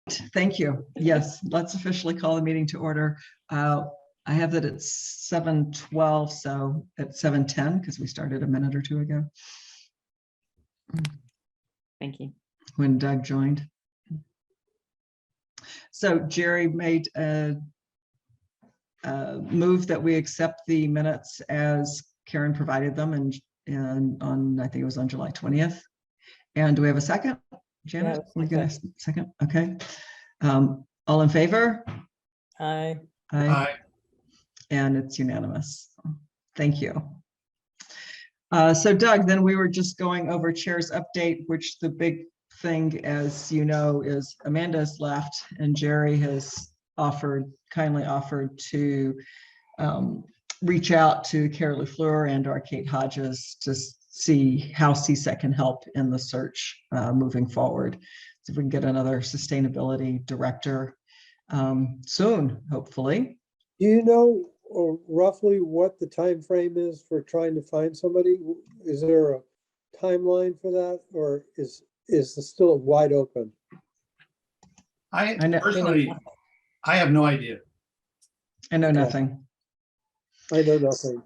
Thank you. Yes, let's officially call the meeting to order. I have that it's 7:12, so at 7:10, because we started a minute or two ago Thank you. when Doug joined. So Jerry made a move that we accept the minutes as Karen provided them and on, I think it was on July 20th. And do we have a second? Janet, Yeah, we're gonna second. Okay. All in favor? Aye. Aye. And it's unanimous. Thank you. So Doug, then we were just going over chair's update, which the big thing, as you know, is Amanda's left and Jerry has kindly offered to reach out to Carol LaFleur and or Kate Hodges to see how CSEC can help in the search moving forward. So if we can get another sustainability director soon, hopefully. Do you know roughly what the time frame is for trying to find somebody? Is there a timeline for that, or is it still wide open? I personally, I have no idea. I know Okay. nothing. I know nothing.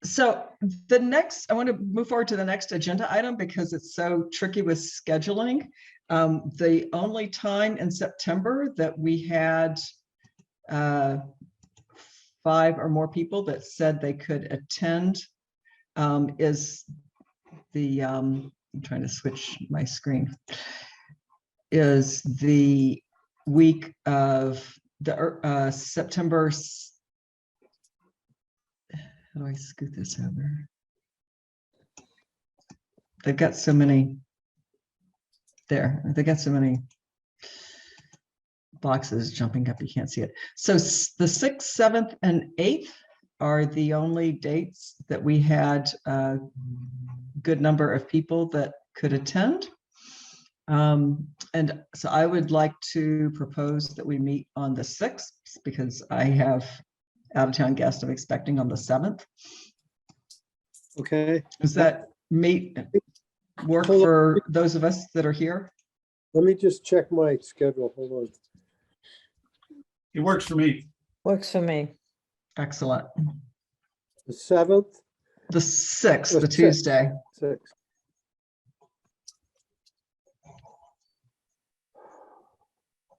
So I want to move forward to the next agenda item because it's so tricky with scheduling. The only time in September that we had 5 or more people that said they could attend is the, I'm trying to switch my screen, is the week of the September. How do I scoot this over? They've got so many there. They got so many boxes jumping up, you can't see it. So the 6th, 7th, and 8th are the only dates that we had a good number of people that could attend. And so I would like to propose that we meet on the 6th because I have out-of-town guest I'm expecting on the 7th. Okay. Does that work for those of us that are here? Let me just check my schedule. Hold on. It works for me. Works for me. Excellent. The 7th? The 6th, the 6th. Tuesday. 6th.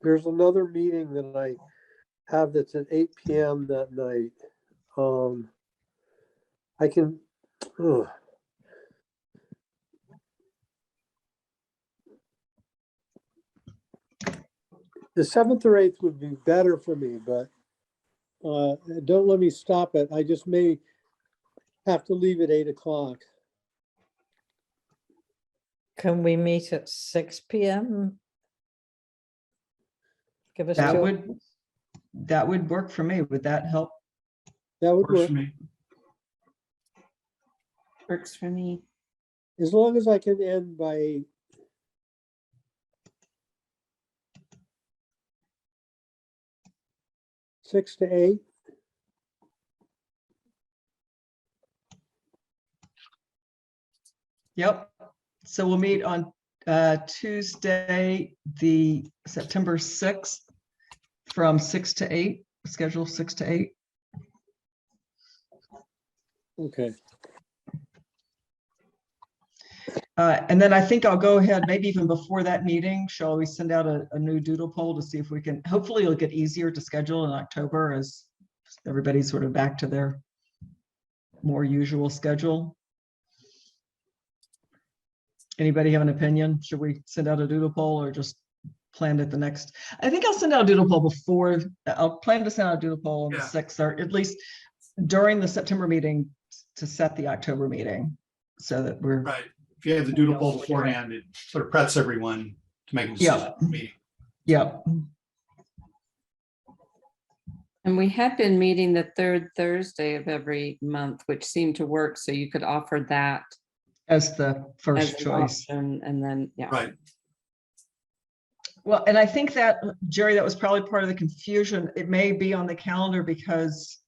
There's another meeting that I have that's at 8 p.m. that night. I can. The 7th or 8th would be better for me, but don't let me stop it. I just may have to leave at 8 o'clock. Can we meet at 6 p.m.? Give us That two. would work for me. Would that help? That would Works work. for me. Works for me. As long as I can end by 8. Six to 8. Yep. So we'll meet on Tuesday, the September 6th from 6 to 8, schedule 6 to 8. Okay. And then I think I'll go ahead, maybe even before that meeting, shall we send out a new doodle poll to see if we can, hopefully it'll get easier to schedule in October as everybody's sort of back to their more usual schedule. Anybody have an opinion? Should we send out a doodle poll or just plan it the next? I think I'll send out a doodle poll before, I'll plan to send out a doodle poll on the 6th or at least during the September meeting to set the October meeting so that we're Right. If you have the doodle poll beforehand, it sort of preps everyone to make a decision. Meeting. Yep. And we had been meeting the 3rd Thursday of every month, which seemed to work. So you could offer that As the first as an choice. option, and then, yeah. Right. Well, and I think that, Jerry, that was probably part of the confusion. It may be on the calendar because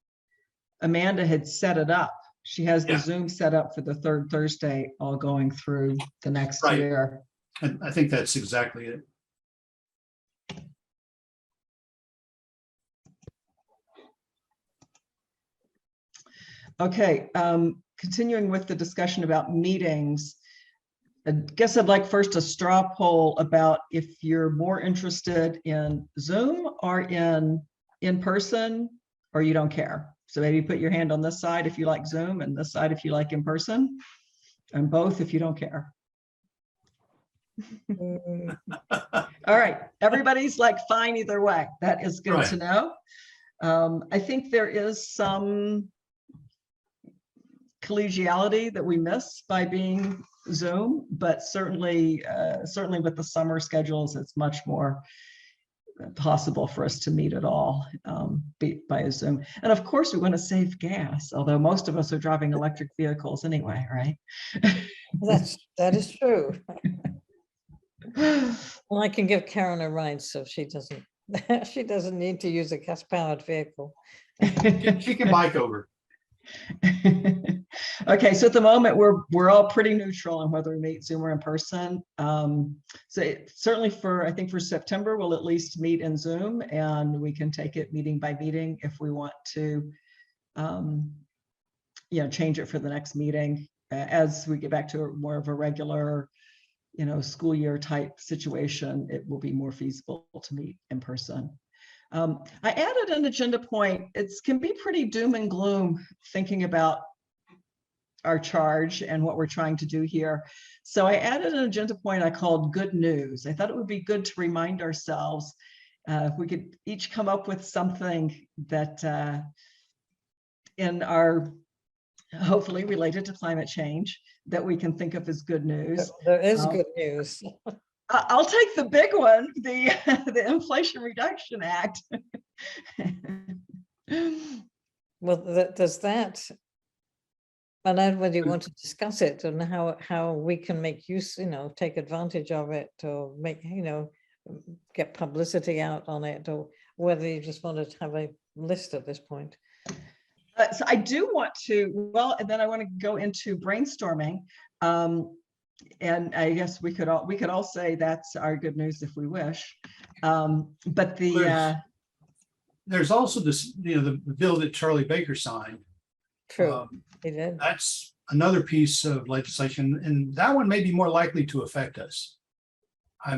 Amanda had set it up. She has the Zoom set up for the 3rd Thursday, all going through the next year. And I think that's exactly it. Okay, continuing with the discussion about meetings. I guess I'd like first a straw poll about if you're more interested in Zoom or in person, or you don't care. So maybe put your hand on this side if you like Zoom and this side if you like in person, and both if you don't care. Mm, All right, everybody's like fine either way. That is good to Right. know. I think there is some collegiality that we miss by being Zoom, but certainly with the summer schedules, it's much more possible for us to meet at all by a Zoom. And of course, we want to save gas, although most of us are driving electric vehicles anyway, right? that is true. Well, I can give Karen a ride, so she doesn't she doesn't need to use a gas-powered vehicle. She can bike over. Okay, so at the moment we're all pretty neutral on whether we meet Zoom or in person. So certainly I think for September we'll at least meet in Zoom, and we can take it meeting by meeting if we want to, change it for the next meeting as we get back to more of a regular, school year type situation. It will be more feasible to meet in person. I added an agenda point. It can be pretty doom and gloom thinking about our charge and what we're trying to do here. So I added an agenda point I called good news. I thought it would be good to remind ourselves if we could each come up with something that in our, hopefully related to climate change, that we can think of as good news. There is good news. I'll take the big one, the Inflation Reduction Act. Well, does that, and I whether you want to discuss it and how we can make use, take advantage of it, or make, get publicity out on it, or whether you just want to have a list at this point. So I do want to, and then I want to go into brainstorming. And I guess we could all say that's our good news if we wish. But there's also this, the bill that Charlie Baker signed. True, he did. That's another piece of legislation, and that one may be more likely to affect us.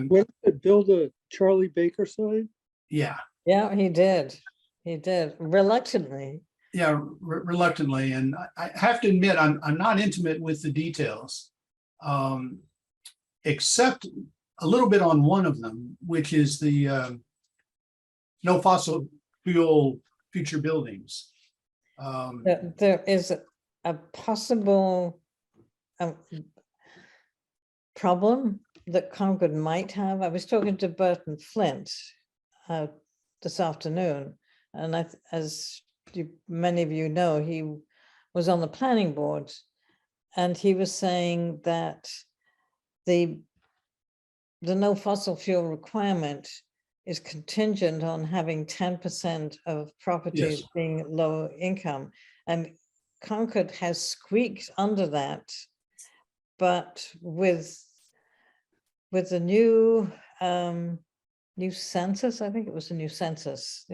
When the bill that Charlie Baker signed? Yeah. Yeah, he did. He did, reluctantly. Yeah, reluctantly. And I have to admit, I'm not intimate with the details, except a little bit on one of them, which is the no fossil fuel future buildings. There is a possible problem that Concord might have. I was talking to Burton Flint this afternoon, and as many of you know, he was on the planning board, and he was saying that the no fossil fuel requirement is contingent on having 10% of properties being low income, and Concord has squeaked under that, but with the new census, I think it was a new census,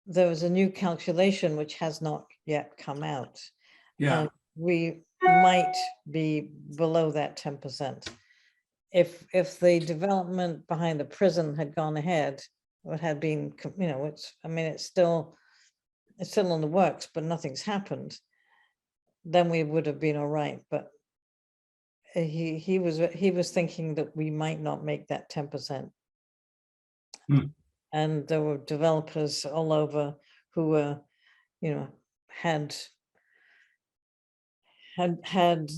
there was a new calculation which has not yet come out. Yeah. And we might be below that 10%. If the development behind the prison had gone ahead, it had been, it's still in the works, but nothing's happened, then we would have been all right. But he was thinking that we might not make that 10%. And there were developers all over who were, had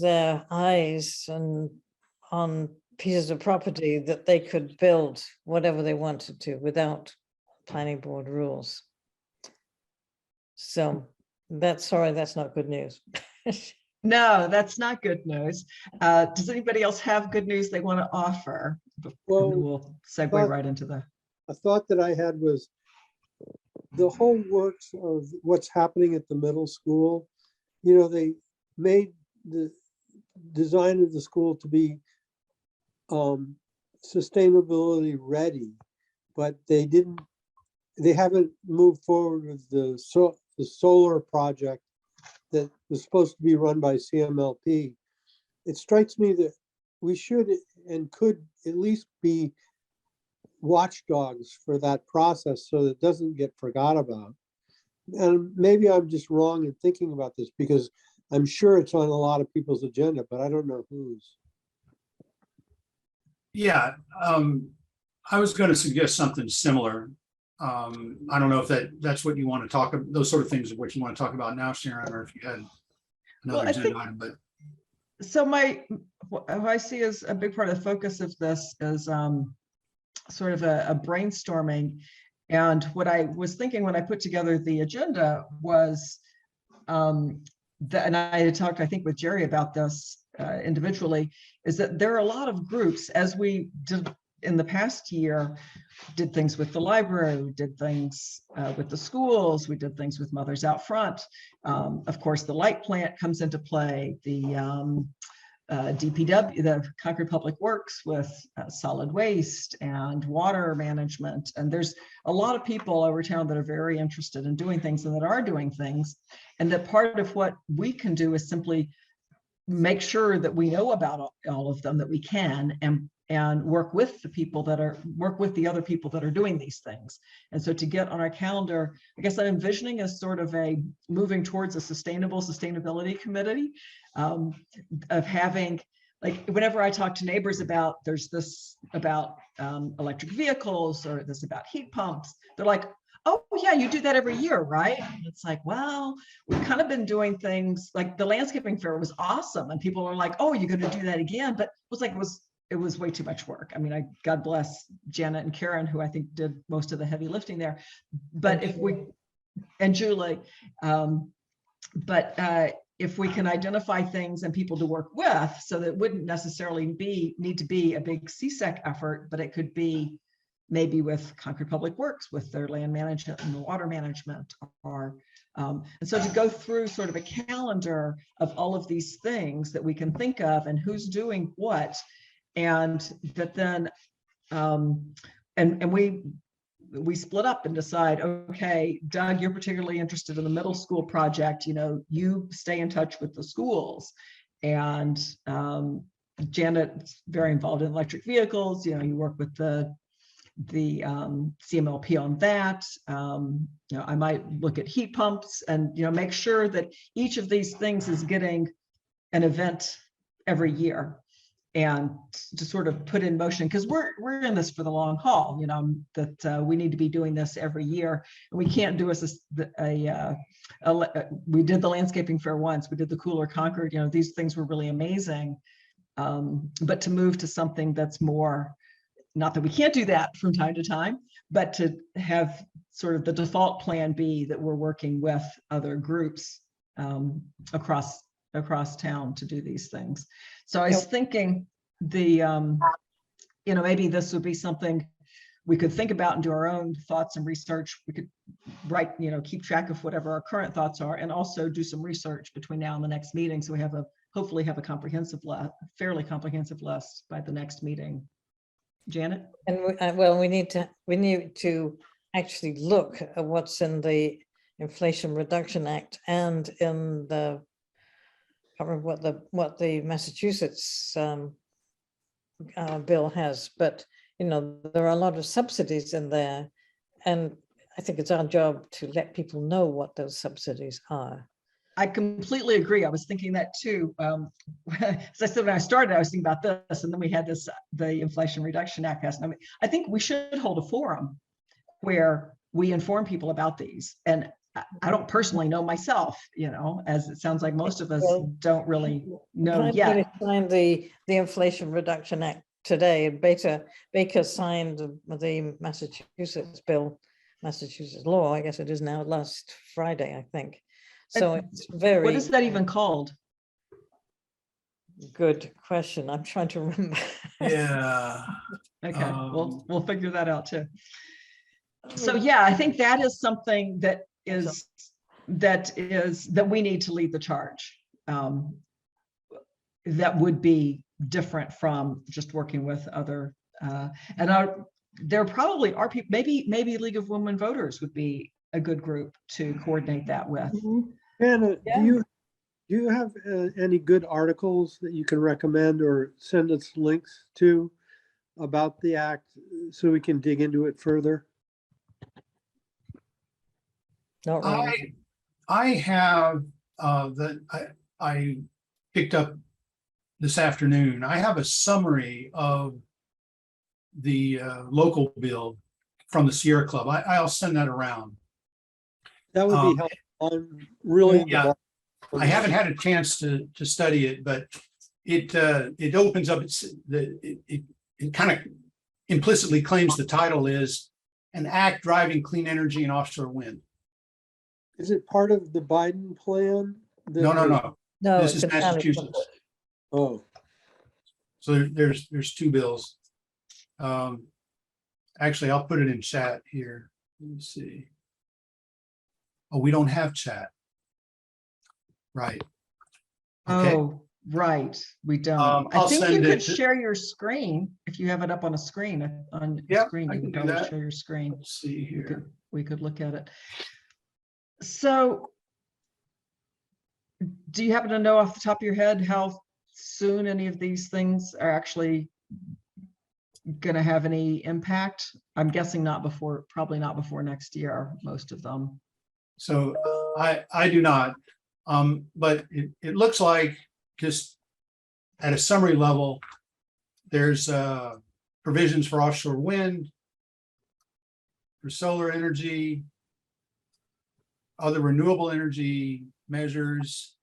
their eyes on pieces of property that they could build whatever they wanted to without planning board rules. So that's not good news. No, that's not good news. Does anybody else have good news they want to offer? Well, we'll segue right into the. A thought that I had was the whole works of what's happening at the middle school. They made the design of the school to be sustainability ready, but they haven't moved forward with the the solar project that was supposed to be run by CMLP, it strikes me that we should and could at least be watchdogs for that process so that it doesn't get forgot about. And maybe I'm just wrong in thinking about this because I'm sure it's on a lot of people's agenda, but I don't know whose. Yeah, I was going to suggest something similar. I don't know if that's what you want to talk about, those sort of things of what you want to talk about now, Sharon, or if you had Well, another I think- agenda item, but So what I see as a big part of the focus of this is sort of a brainstorming. And what I was thinking when I put together the agenda was that, and I had talked, I think, with Jerry about this individually, is that there are a lot of groups, as we did in the past year, did things with the library, we did things with the schools, we did things with Mothers Out Front. Of course, the light plant comes into play, the DPW, the Concord Public Works with solid waste and water management. And there's a lot of people over town that are very interested in doing things and that are doing things. And that part of what we can do is simply make sure that we know about all of them that we can, and work with the people that are, work with the other people that are doing these things. And so to get on our calendar, I guess I'm envisioning as sort of a moving towards a sustainability committee, of having, like, whenever I talk to neighbors about, there's this about electric vehicles or this about heat pumps, they're like, oh yeah, you do that every year, right? And it's like, well, we've kind of been doing things like the landscaping fair was awesome. And people are like, oh, you're going to do that again. But it was like, it was way too much work. I mean, God bless Janet and Karen, who I think did most of the heavy lifting there. But and Julie, if we can identify things and people to work with, so that it wouldn't necessarily need to be a big CSEC effort, but it could be maybe with Concord Public Works, with their land management and the water management, or and so to go through sort of a calendar of all of these things that we can think of and who's doing what, and that then and we split up and decide, okay, Doug, you're particularly interested in the middle school project, you stay in touch with the schools, and Janet's very involved in electric vehicles, you work with the CMLP on that. I might look at heat pumps and make sure that each of these things is getting an event every year, and to sort of put in motion, because we're in this for the long haul, that we need to be doing this every year. And we can't do we did the landscaping fair once, we did the Cooler Concord, these things were really amazing. But to move to something that's more, not that we can't do that from time to time, but to have sort of the default plan be that we're working with other groups across town to do these things. So I was thinking maybe this would be something we could think about and do our own thoughts and research. We could write, keep track of whatever our current thoughts are, and also do some research between now and the next meeting. So we have hopefully have a fairly comprehensive list by the next meeting. Janet? And we need to actually look at what's in the Inflation Reduction Act and in the, I can't remember what the Massachusetts bill has, but there are a lot of subsidies in there, and I think it's our job to let people know what those subsidies are. I completely agree. I was thinking that too. As I said, when I started, I was thinking about this, and then we had the Inflation Reduction Act passed. I think we should hold a forum where we inform people about these. And I don't personally know myself, as it sounds like most of us don't really know yet. Signed the Inflation Reduction Act today. Baker signed the Massachusetts bill, Massachusetts law, I guess it is now, last Friday, I think. So it's very. What is that even called? Good question. I'm trying to remember. yeah. Okay, we'll figure that out too. So yeah, I think that is something that we need to lead the charge. That would be different from just working with other there probably are people, maybe League of Women Voters would be a good group to coordinate that with. Anna, Yeah. do you have any good articles that you can recommend or send us links to about the act so we can dig into it further? Not really. I have I picked up this afternoon. I have a summary of the local bill from the Sierra Club. I'll send that around. That would be helpful. I'm really in the Yeah. dark. I haven't had a chance to study it, but it opens up it kind of implicitly claims the title is an act driving clean energy and offshore wind. Is it part of the Biden plan? No. No, This it's is a county Massachusetts. budget. Oh, So there's two bills. Actually, I'll put it in chat here. Let me see. Oh, we don't have chat. Right. Okay. Oh, right, we don't. I I'll think you send could it to- share your screen if you have it up on a screen, on Yeah, your screen, I you can could do probably that. share your screen. Let's see here. We could look at it. So do you happen to know off the top of your head how soon any of these things are actually going to have any impact? I'm guessing not before, probably not before next year, most of them. So I do not, but it looks like just at a summary level, there's provisions for offshore wind, for solar energy, other renewable energy measures.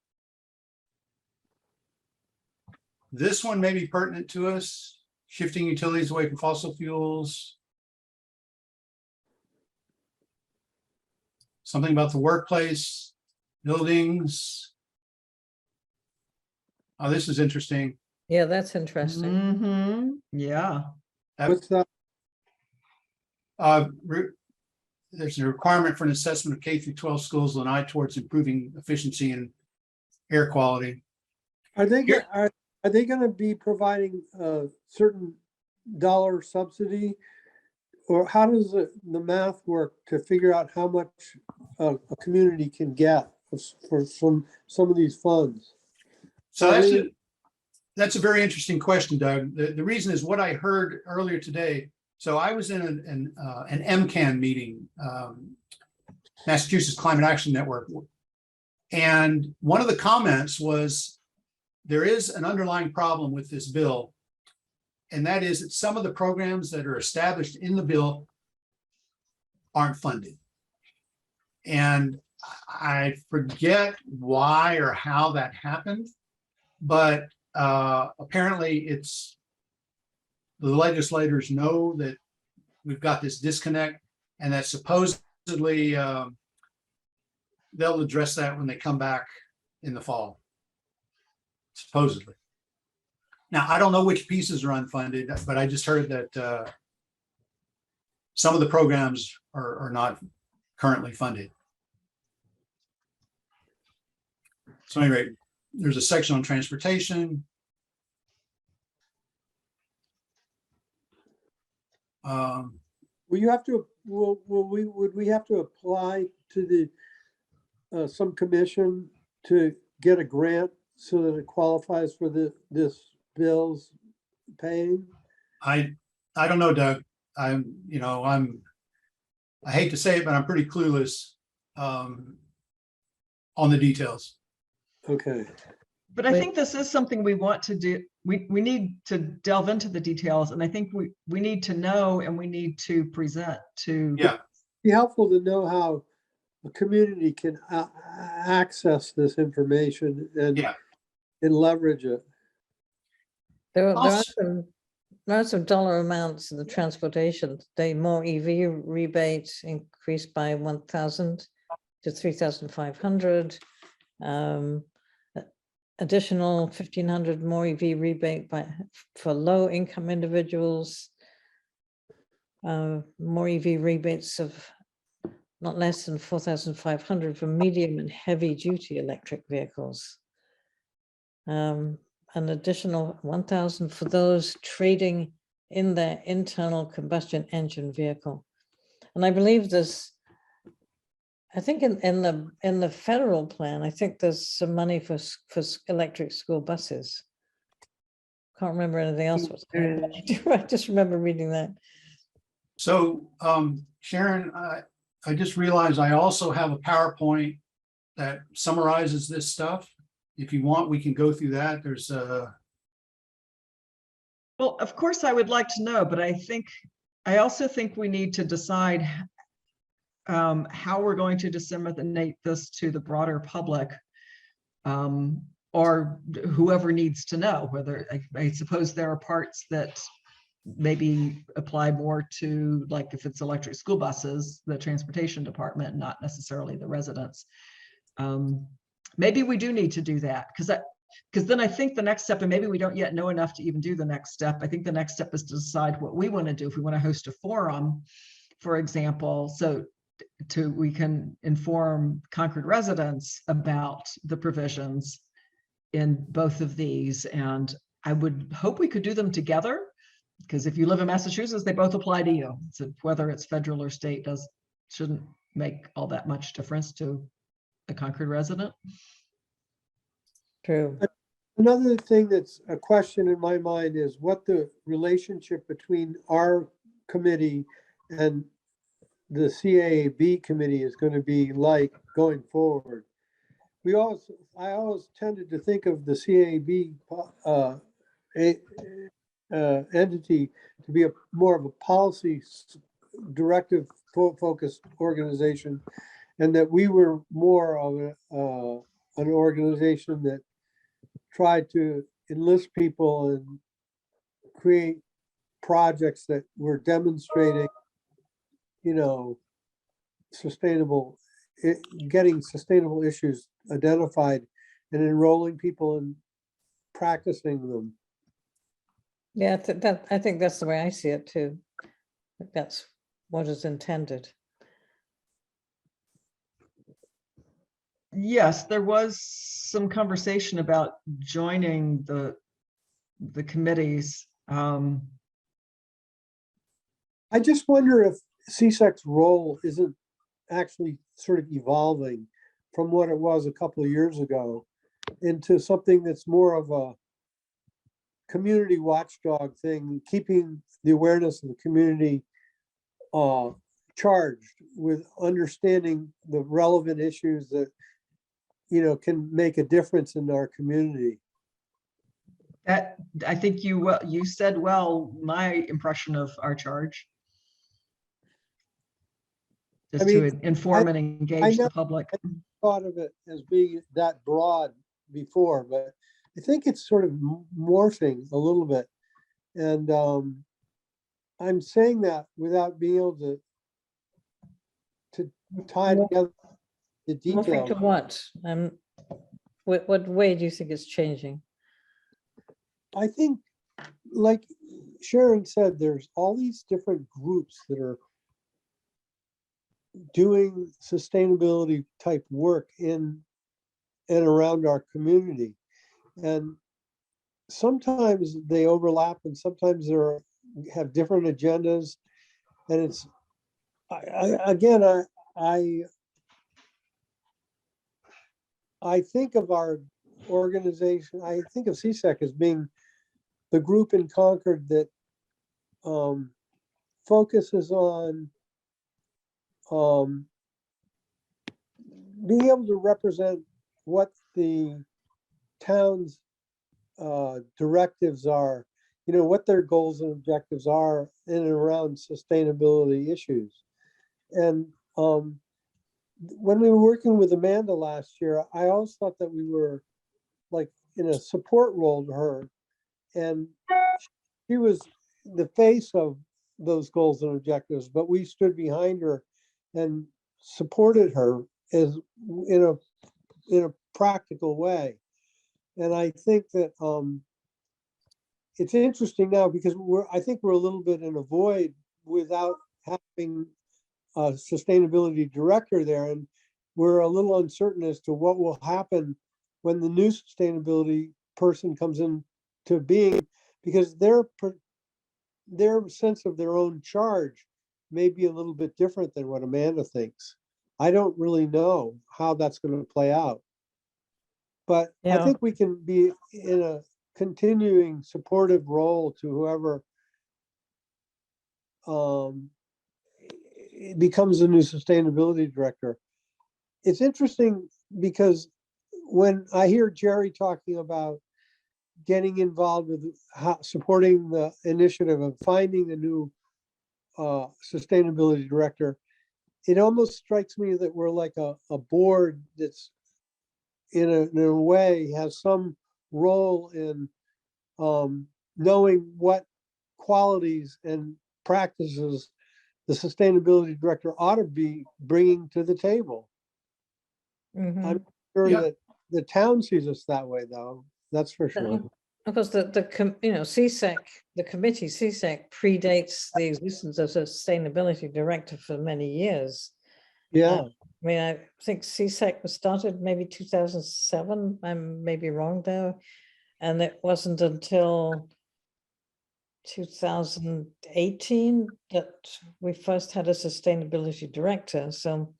This one may be pertinent to us, shifting utilities away from fossil fuels. Something about the workplace, buildings. Oh, this is interesting. Yeah, that's interesting. Yeah. what's that? There's a requirement for an assessment of K through 12 schools with an eye towards improving efficiency and air quality. Are they Here- are they going to be providing a certain dollar subsidy? Or how does the math work to figure out how much a community can get for some of these funds? So that's a very interesting question, Doug. The reason is what I heard earlier today. So I was in an MCAN meeting, Massachusetts Climate Action Network. And one of the comments was there is an underlying problem with this bill. And that is that some of the programs that are established in the bill aren't funded. And I forget why or how that happened, but apparently it's the legislators know that we've got this disconnect and that supposedly they'll address that when they come back in the fall, supposedly. Now, I don't know which pieces are unfunded, but I just heard that some of the programs are not currently funded. So anyway, there's a section on transportation. Will you have to, would we have to apply to the some commission to get a grant so that it qualifies for this bill's paying? I don't know, Doug. I hate to say it, but I'm pretty clueless on the details. Okay. But I Wait. think this is something we want to do. We need to delve into the details, and I think we need to know and we need to present to. Yeah. Be helpful to know how a community can access this information and Yeah. leverage it. There Also- are some dollar amounts in the transportation. The more EV rebates increased by 1,000 to 3,500. Additional 1,500 more EV rebate for low income individuals. More EV rebates of not less than 4,500 for medium and heavy duty electric vehicles. An additional 1,000 for those trading in their internal combustion engine vehicle. And I believe there's I think in the federal plan, I think there's some money for electric school buses. Can't remember anything else. What's There I just remember reading that. So Sharon, I just realized I also have a PowerPoint that summarizes this stuff. If you want, we can go through that. There's Well, of course, I would like to know, but I also think we need to decide how we're going to disseminate this to the broader public, or whoever needs to know. Whether I suppose there are parts that maybe apply more to, like, if it's electric school buses, the transportation department, not necessarily the residents. Maybe we do need to do that, because then I think the next step, and maybe we don't yet know enough to even do the next step. I think the next step is to decide what we want to do. If we want to host a forum, for example, so we can inform Concord residents about the provisions in both of these. And I would hope we could do them together, because if you live in Massachusetts, they both apply to you. So whether it's federal or state shouldn't make all that much difference to a Concord resident. True. Another thing that's a question in my mind is what the relationship between our committee and the CAAB committee is going to be like going forward. I always tended to think of the CAAB entity to be more of a policy directive focused organization, and that we were more of an organization that tried to enlist people and create projects that were demonstrating, getting sustainable issues identified and enrolling people in practicing them. Yeah, I think that's the way I see it too. That's what is intended. Yes, there was some conversation about joining the committees. I just wonder if CSEC's role isn't actually sort of evolving from what it was a couple of years ago into something that's more of a community watchdog thing, keeping the awareness of the community charged with understanding the relevant issues that can make a difference in our community. That, I think you said well, my impression of our charge is to inform and engage the public. I thought of it as being that broad before, but I think it's sort of morphing a little bit. And I'm saying that without being able to tie together the Morphing details. to what? What way do you think it's changing? I think, like Sharon said, there's all these different groups that are doing sustainability type work in and around our community. And sometimes they overlap and sometimes have different agendas. And it's, I think of our organization, I think of CSEC as being the group in Concord that focuses on being able to represent what the town's directives are, what their goals and objectives are in and around sustainability issues. And when we were working with Amanda last year, I always thought that we were like in a support role to her. And she was the face of those goals and objectives, but we stood behind her and supported her as in a practical way. And I think that it's interesting now because I think we're a little bit in a void without having a sustainability director there, and we're a little uncertain as to what will happen when the new sustainability person comes into being, because their sense of their own charge may be a little bit different than what Amanda thinks. I don't really know how that's going to play out. But I Yeah. think we can be in a continuing supportive role to whoever becomes the new sustainability director. It's interesting because when I hear Jerry talking about getting involved with supporting the initiative of finding a new sustainability director, it almost strikes me that we're like a board that's in a way has some role in knowing what qualities and practices the sustainability director ought to be bringing to the table. Mhm. I'm sure Yeah. that the town sees us that way, though. That's for sure. Of course, CSEC, the committee, CSEC predates the existence of a sustainability director for many years. Yeah. I mean, I think CSEC was started maybe 2007, I may be wrong though. And it wasn't until 2018 that we first had a sustainability director. So,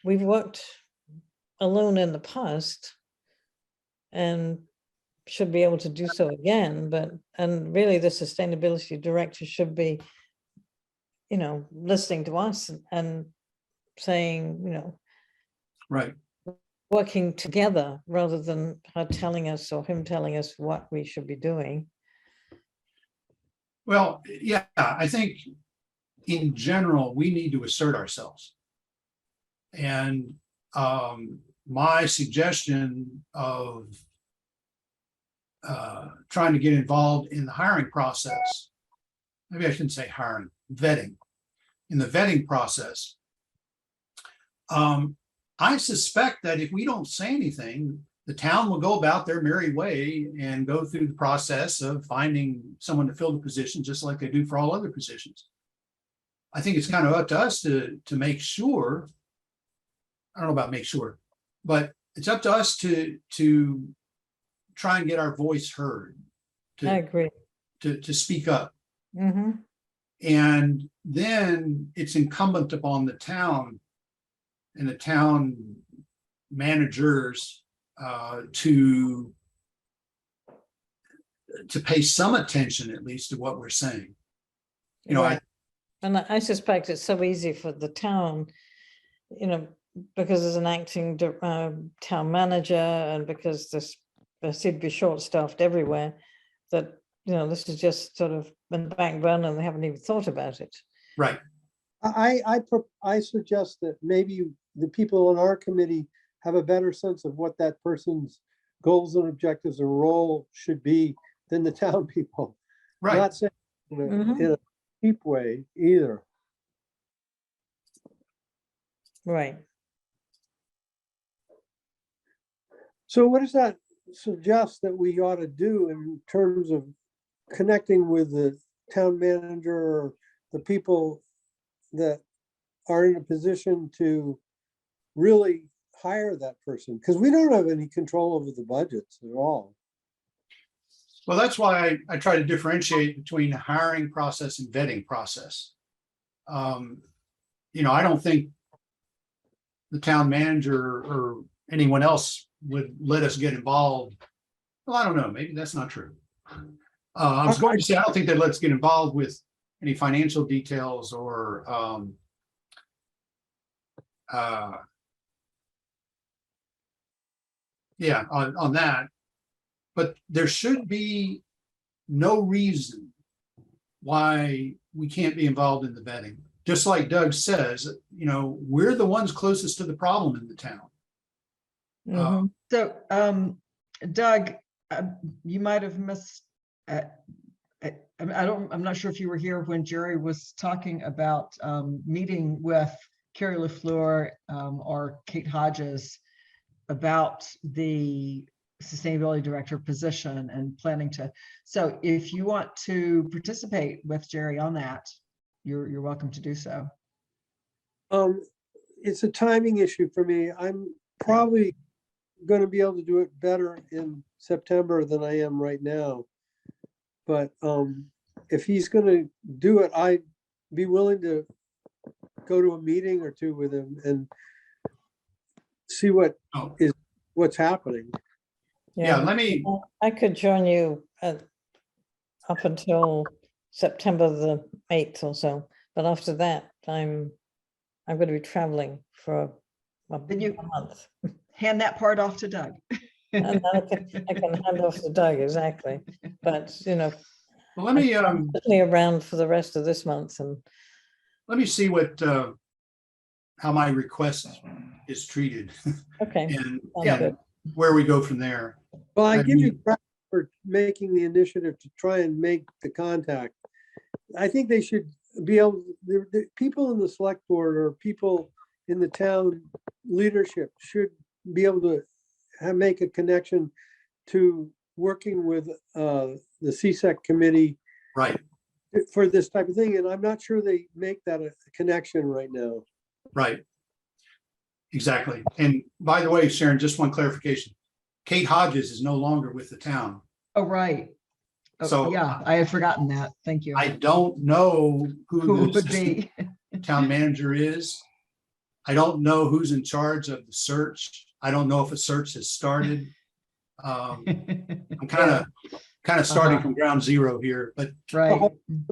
we've worked alone in the past and should be able to do so again, and really the sustainability director should be, listening to us and saying, Right. working together rather than her telling us or him telling us what we should be doing. Well, yeah, I think in general, we need to assert ourselves. And my suggestion of trying to get involved in the hiring process, maybe I shouldn't say hiring, vetting, in the vetting process. I suspect that if we don't say anything, the town will go about their merry way and go through the process of finding someone to fill the position, just like they do for all other positions. I think it's kind of up to us to make sure. I don't know about make sure, but it's up to us to try and get our voice heard, I agree. to speak up. Mm-hmm. And then it's incumbent upon the town and the town managers to pay some attention, at least, to what we're saying. Right. And I suspect it's so easy for the town, because there's an acting town manager, and because there seem to be short-staffed everywhere, that this is just sort of in the back burner and they haven't even thought about it. Right. I suggest that maybe the people on our committee have a better sense of what that person's goals and objectives or role should be than the town people. Right. Not saying in a cheap way either. Right. So what does that suggest that we ought to do in terms of connecting with the town manager or the people that are in a position to really hire that person? Because we don't have any control over the budgets at all. Well, that's why I try to differentiate between the hiring process and vetting process. I don't think the town manager or anyone else would let us get involved. Well, I don't know, maybe that's not true. I was going to say, I don't think they'd let us get involved with any financial details or on that. But there should be no reason why we can't be involved in the vetting. Just like Doug says, we're the ones closest to the problem in the town. Mm-hmm. So, Doug, you might have missed. I'm not sure if you were here when Jerry was talking about meeting with Carrie LaFleur or Kate Hodges about the sustainability director position and planning to. So, if you want to participate with Jerry on that, you're welcome to do so. It's a timing issue for me. I'm probably going to be able to do it better in September than I am right now. But if he's going to do it, I'd be willing to go to a meeting or two with him and see Oh, what's happening. yeah, let me, I could join you up until September the 8th or so, but after that, I'm going to be traveling for Then you- a month. Hand that part off to Doug. And I can hand off to Doug, exactly. But, well, let me, certainly around for the rest of this month and let me see what, how my request is treated okay. and Sounds good. where we go from there. Well, I I give you mean- credit for making the initiative to try and make the contact. I think they should be able, the people in the select board or people in the town leadership should be able to make a connection to working with the CSEC committee Right, for this type of thing. And I'm not sure they make that a connection right now. right. Exactly. And by the way, Sharon, just one clarification. Kate Hodges is no longer with the town. Oh, right. Oh, So- yeah, I had forgotten that. Thank you. I don't know Who who the would assistant be? town manager is. I don't know who's in charge of the search. I don't know if a search has started. I'm kind of starting Uh-huh. from ground zero here, but Right.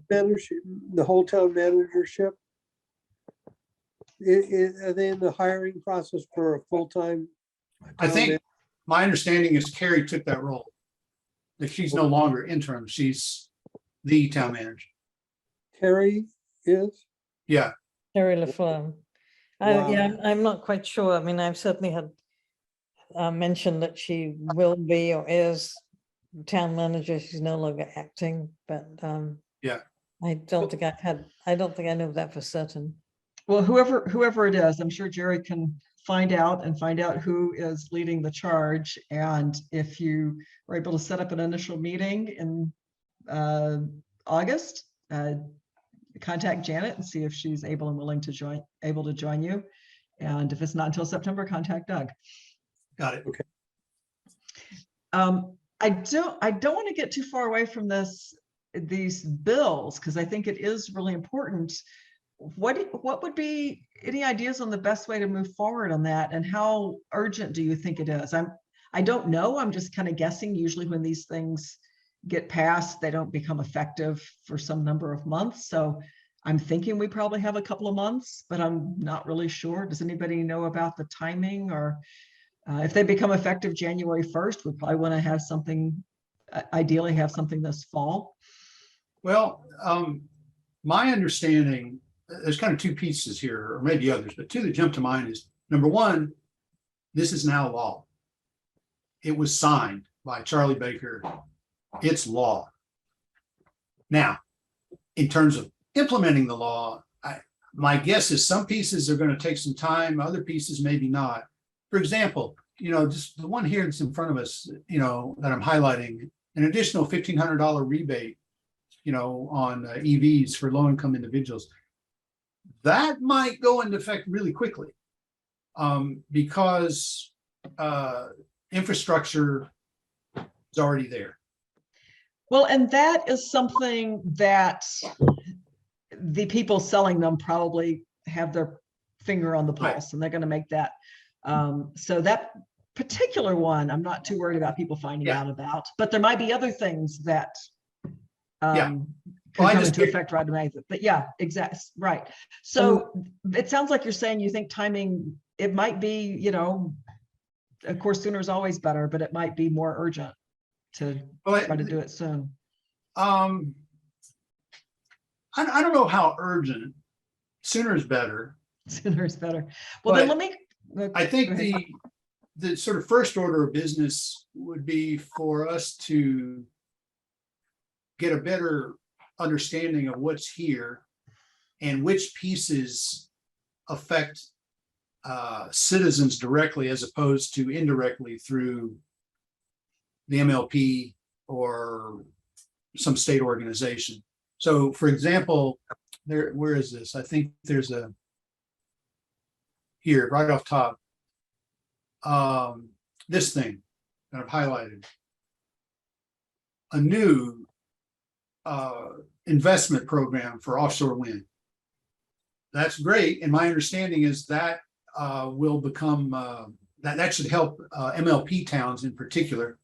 Managership, the whole town managership. Are they in the hiring process for a full-time? I town think my understanding is Carrie took that role. That she's no longer interim, she's the town manager. Carrie is? Yeah, Terry LaFleur. Wow. Yeah, I'm not quite sure. I mean, I've certainly had mentioned that she will be or is town manager. She's no longer acting, but Yeah. I don't think I know that for certain. Well, whoever it is, I'm sure Jerry can find out who is leading the charge. And if you were able to set up an initial meeting in August, contact Janet and see if she's able and willing to join you. And if it's not until September, contact Doug. got it. I don't want to get too far away from these bills, because I think it is really important. What would be any ideas on the best way to move forward on that, and how urgent do you think it is? I don't know. I'm just kind of guessing. Usually when these things get passed, they don't become effective for some number of months. So I'm thinking we probably have a couple of months, but I'm not really sure. Does anybody know about the timing, or if they become effective January 1st, we probably want to have something, ideally have something this fall. Well, my understanding, there's kind of two pieces here, or maybe others, but two that jump to mind is, number one, this is now law. It was signed by Charlie Baker. It's law. Now, in terms of implementing the law, my guess is some pieces are going to take some time, other pieces maybe not. For example, just the one here that's in front of us, that I'm highlighting, an additional $1,500 rebate, on EVs for low-income individuals. That might go into effect really quickly, because infrastructure is already there. Well, and that is something that the people selling them probably have their finger on the Right. pulse, and they're going to make that. So that particular one, I'm not too worried about people finding Yeah. out about, but there might be other things that Yeah. could Well, I come just into picked- effect right away. But yeah, exactly, right. So it sounds like you're saying you think timing, it might be, of course, sooner is always better, but it might be more urgent to Well, try to do it soon. I don't know how urgent. Sooner is better. Sooner is better. Well, then But let me. I think go ahead. the sort of first order of business would be for us to get a better understanding of what's here and which pieces affect citizens directly as opposed to indirectly through the MLP or some state organization. So, for example, where is this? I think there's here right off top. This thing that I've highlighted, a new investment program for offshore wind. that's great. And my understanding is that will become, that should help MLP towns in particular.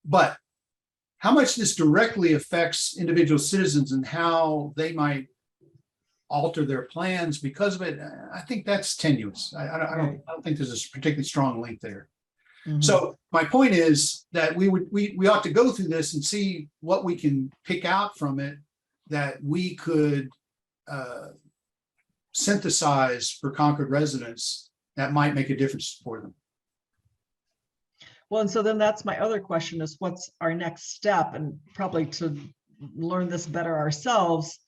But how much this directly affects individual citizens and how they might alter their plans because of it, I think that's tenuous. I don't think there's a particularly strong link there. Mhm. So my point is that we ought to go through this and see what we can pick out from it that we could synthesize for Concord residents that might make a difference for them. Well, and so then that's my other question is what's our next step, and probably to learn this better ourselves.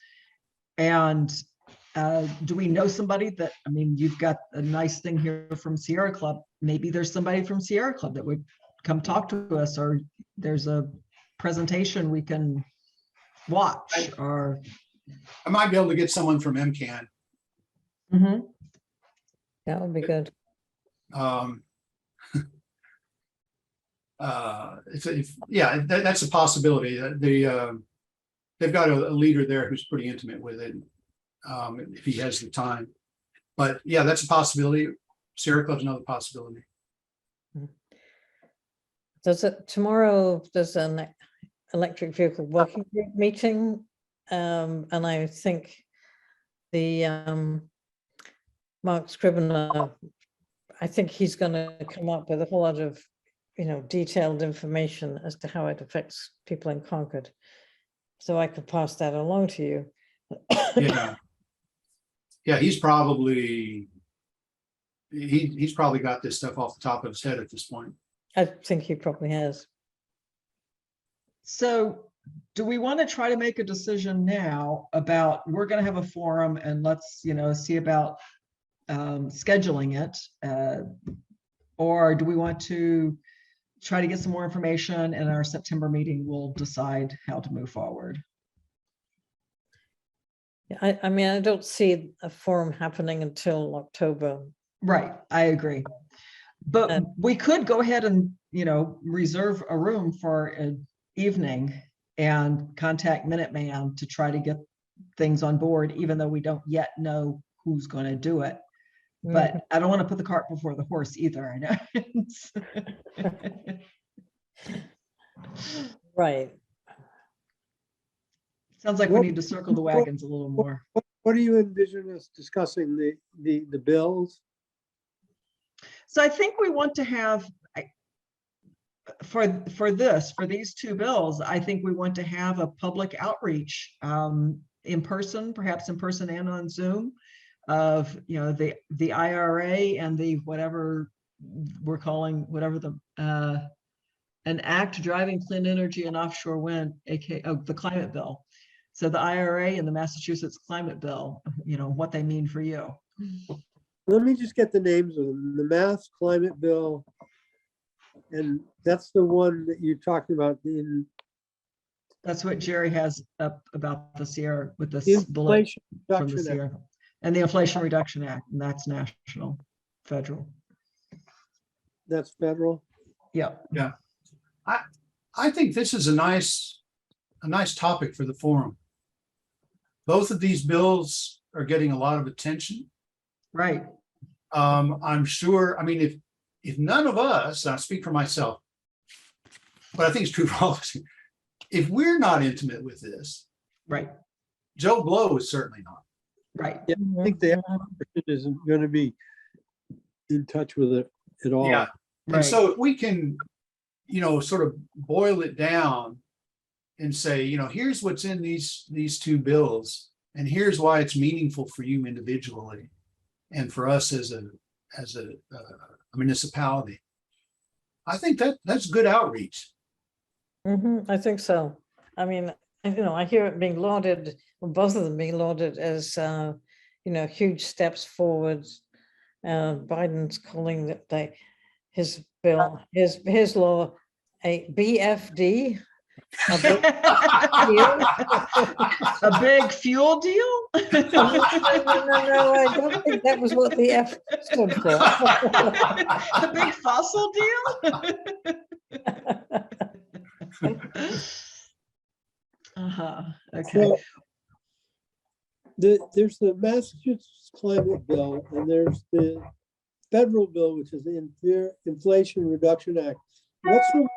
And do we know somebody that, I mean, you've got a nice thing here from Sierra Club. Maybe there's somebody from Sierra Club that would come talk to us, or there's a presentation we can watch, or. I might be able to get someone from MCAN. Mhm. That would be good. That's a possibility. They've got a leader there who's pretty intimate with it, if he has the time. But yeah, that's a possibility. Sierra Club's another possibility. Tomorrow there's an electric vehicle working group meeting, and I think the Mark Scrivener, I think he's going to come up with a whole lot of, detailed information as to how it affects people in Concord. So I could pass that along to you. Yeah, he's probably got this stuff off the top of his head at this point. I think he probably has. So do we want to try to make a decision now about, we're going to have a forum and let's, see about scheduling it, or do we want to try to get some more information, and our September meeting will decide how to move forward? Yeah, I mean, I don't see a forum happening until October. Right, I agree. But we could go ahead and, reserve a room for an evening and contact Minuteman to try to get things on board, even though we don't yet know who's going to do it. But I don't want to put the cart before the horse either. I know. Right. Sounds like we need to circle the wagons a little more. What do you envision us discussing, the bills? So I think we want to have, for these two bills, I think we want to have a public outreach in person, perhaps in person and on Zoom, of the IRA and the whatever we're calling, whatever the an act driving clean energy and offshore wind, aka the climate bill. So the IRA and the Massachusetts climate bill, what they mean for you. Let me just get the names of them. The Mass Climate Bill, and that's the one that you talked about. That's what Jerry has up about the Sierra with The this bullet Inflation from the Reduction Act. Sierra, and the Inflation Reduction Act, and that's national, federal. That's federal. Yep. Yeah. I think this is a nice topic for the forum. Both of these bills are getting a lot of attention. Right. I'm sure, I mean, if none of us, and I speak for myself, but I think it's true for all of us, if we're not intimate with this, Right. Joe Blow is certainly not. Right. Yeah, I think the average person isn't going to be in touch with it at all. Yeah. And Right. so we can, sort of boil it down and say, here's what's in these two bills, and here's why it's meaningful for you individually, and for us as a municipality. I think that's good outreach. I think so. I mean, I hear it being lauded, or both of them being lauded as, huge steps forward. Biden's calling that his bill, his law, a BFD. A big fuel deal? No, I don't think that was what the F stood for. A big fossil deal? Okay. There's the Massachusetts climate bill, and there's the federal bill, which is the Inflation Reduction Act. What's the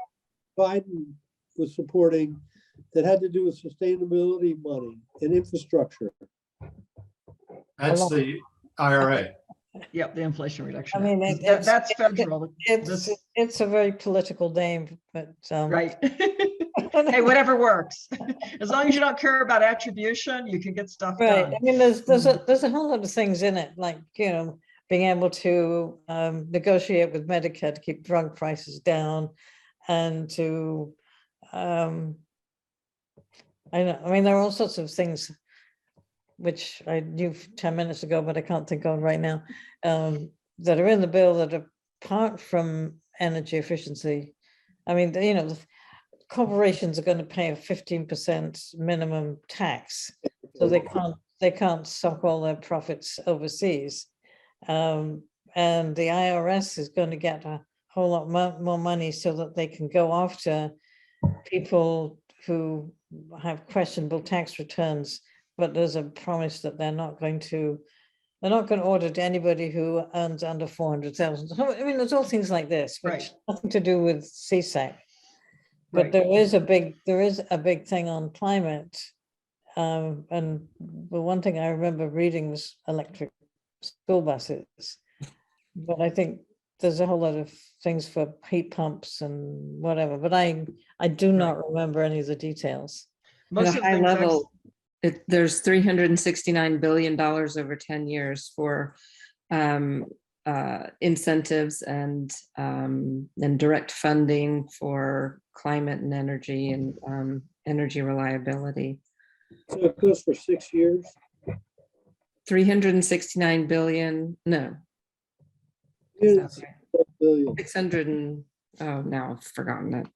Biden was supporting that had to do with sustainability money and infrastructure? That's the IRA. Yep, the Inflation Reduction I mean, Act. it's- That's federal. This- It's a very political name, but. Right. Hey, whatever works. As long as you don't care about attribution, you can get stuff Right, done. I mean, there's a whole lot of things in it, like, being able to negotiate with Medicare to keep drug prices down and to, I mean, there are all sorts of things which I knew 10 minutes ago, but I can't think of right now, that are in the bill that are apart from energy efficiency. I mean, the corporations are going to pay a 15% minimum tax, so they can't suck all their profits overseas. And the IRS is going to get a whole lot more money so that they can go after people who have questionable tax returns, but there's a promise that they're not going to audit anybody who earns under 400,000. So, I mean, there's all things like this, which Right. nothing to do with CSAC. But Right. there is a big thing on climate. And the one thing I remember reading was electric school buses. But I think there's a whole lot of things for heat pumps and whatever, but I do not remember any of the details. At Most a of the high things I've- level, there's $369 billion over 10 years for incentives and direct funding for climate and energy and energy reliability. So it goes for 6 years. 369 billion, no, Yeah, billion. 600 and, oh, now I've forgotten it.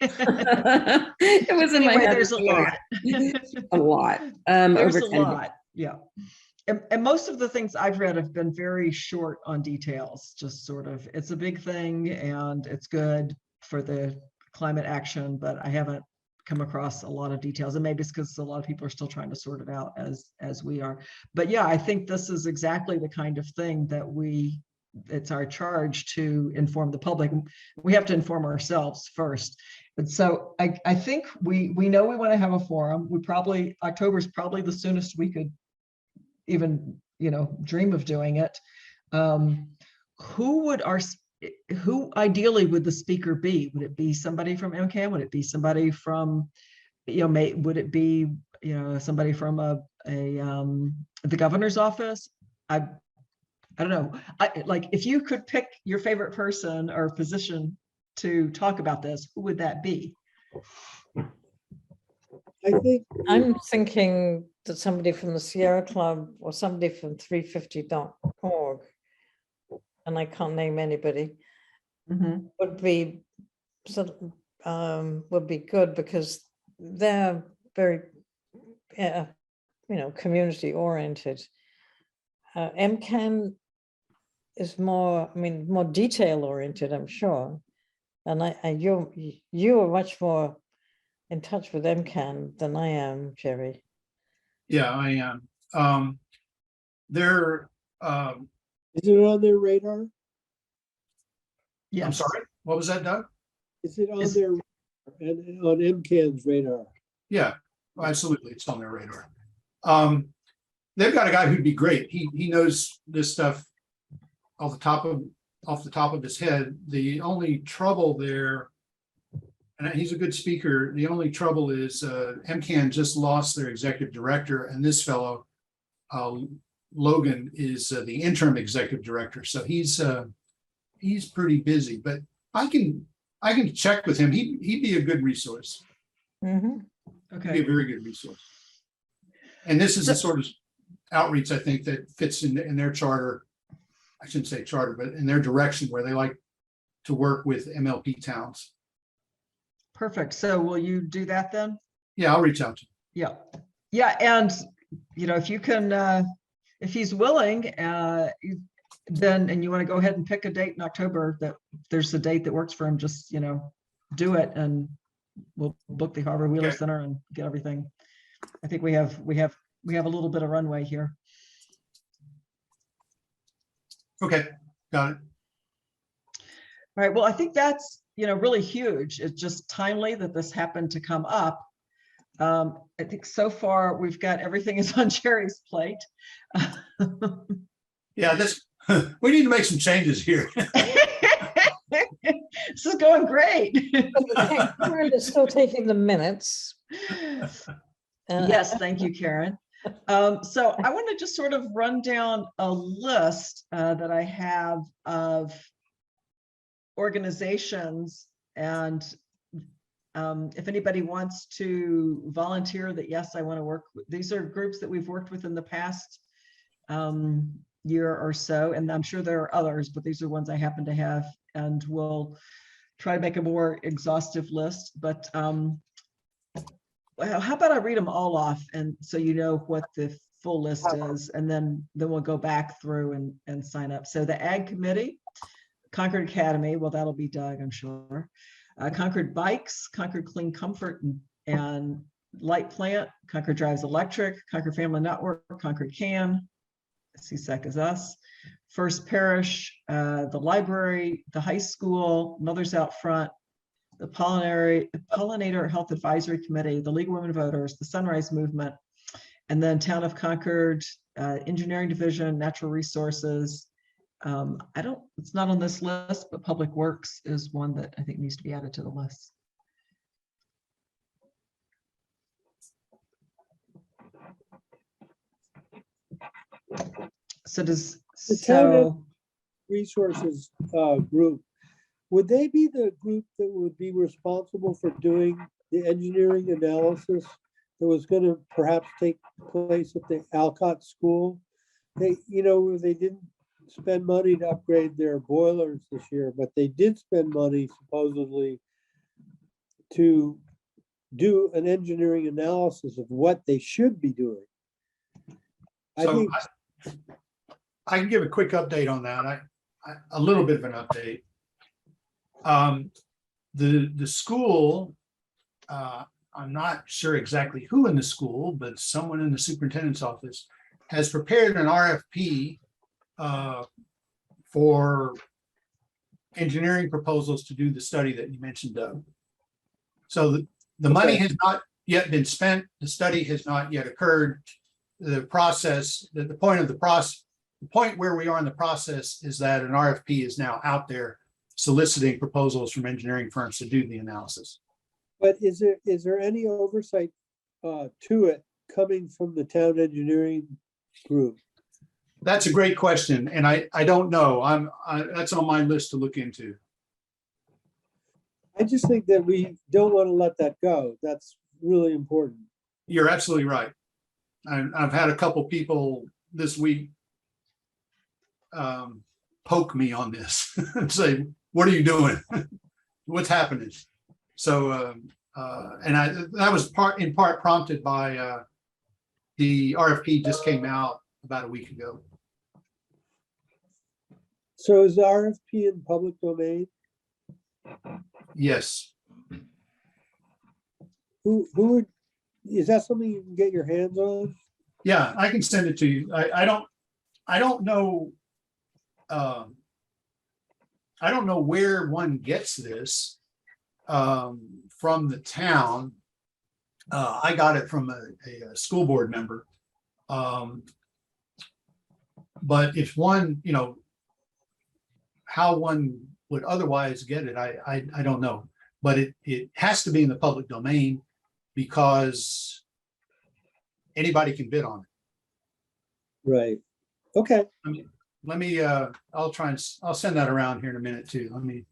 It was in my Anyway, head. there's a lot. A lot. There's Over a 10 years. lot, yeah. And most of the things I've read have been very short on details, just sort of, it's a big thing and it's good for the climate action, but I haven't come across a lot of details. And maybe it's because a lot of people are still trying to sort it out as we are. But yeah, I think this is exactly the kind of thing that it's our charge to inform the public. We have to inform ourselves first. And so I think we know we want to have a forum. October is probably the soonest we could even, dream of doing it. Who ideally would the speaker be? Would it be somebody from MCAN? Would it be somebody from, would it be, somebody from the governor's office? I don't know. If you could pick your favorite person or position to talk about this, who would that be? I think I'm thinking that somebody from the Sierra Club or somebody from 350.org, and I can't name anybody, Mhm. would be good because they're very, community oriented. MCAN is more detail oriented, I'm sure. And you are much more in touch with MCAN than I am, Jerry. Yeah, I am. They're, is it on their radar? I'm Yes. sorry, what was that, Doug? Is it on Is- their and on MCAN's radar? Yeah, absolutely. It's on their radar. They've got a guy who'd be great. He knows this stuff off the top of his head. The only trouble there, and he's a good speaker, the only trouble is MCAN just lost their executive director, and this fellow, Logan, is the interim executive director. So he's pretty busy, but I can check with him. He'd be a good resource. Mhm. He'd be Okay. a very good resource. And this is the sort of outreach, I think, that fits in their charter. I shouldn't say charter, but in their direction where they like to work with MLP towns. Perfect. So will you do that then? Yeah, I'll reach out to him. Yeah. Yeah. And, if you can, if he's willing, then, and you want to go ahead and pick a date in October, that there's a date that works for him, just, do it and we'll book the Harbor Wheeler Okay. Center and get everything. I think we have we have a little bit of runway here. Okay, got it. All right, well, I think that's, really huge. It's just timely that this happened to come up. I think so far we've got everything is on Jerry's plate. Yeah, we need to make some changes here. This is going great. Karen is still taking the minutes. Yes, thank you, Karen. So I want to just sort of run down a list that I have of organizations, and if anybody wants to volunteer that, yes, I want to work with, these are groups that we've worked with in the past year or so, and I'm sure there are others, but these are ones I happen to have, and we'll try to make a more exhaustive list. But well, how about I read them all off, and so you know what the full list is, and then we'll go back through and sign up. So the Ag Committee, Concord Academy, well, that'll be Doug, I'm sure. Concord Bikes, Concord Clean Comfort and Light Plant, Concord Drives Electric, Concord Family Network, Concord Can, CSEC is us, First Parish, the library, the high school, Mothers Out Front, the Pollinator Health Advisory Committee, the League of Women Voters, the Sunrise Movement, and then Town of Concord, Engineering Division, Natural Resources. It's not on this list, but Public Works is one that I think needs to be added to the list. So Resources group, would they be the group that would be responsible for doing the engineering analysis that was going to perhaps take place at the Alcott School? They didn't spend money to upgrade their boilers this year, but they did spend money supposedly to do an engineering analysis of what they should be doing. So I can give a quick update on that. A little bit of an update. The school, I'm not sure exactly who in the school, but someone in the superintendent's office has prepared an RFP for engineering proposals to do the study that you mentioned, Doug. So the money has not yet been spent. The study has not yet occurred. The process, the point where we are in the process is that an RFP is now out there soliciting proposals from engineering firms to do the analysis. But is there any oversight to it coming from the town engineering group? That's a great question, and I don't know. That's on my list to look into. I just think that we don't want to let that go. That's really important. You're absolutely right. I've had a couple people this week poke me on this and say, "What are you doing? What's happening?" So, that was in part prompted by the RFP just came out about a week ago. So is the RFP in public domain? Yes. Who would, is that something you can get your hands on? Yeah, I can send it to you. I don't know. I don't know where one gets this from the town. I got it from a school board member. But if one, how one would otherwise get it, I don't know. But it has to be in the public domain because anybody can bid on it. Right. Okay. Let me, I'll send that around here in a minute too. Let me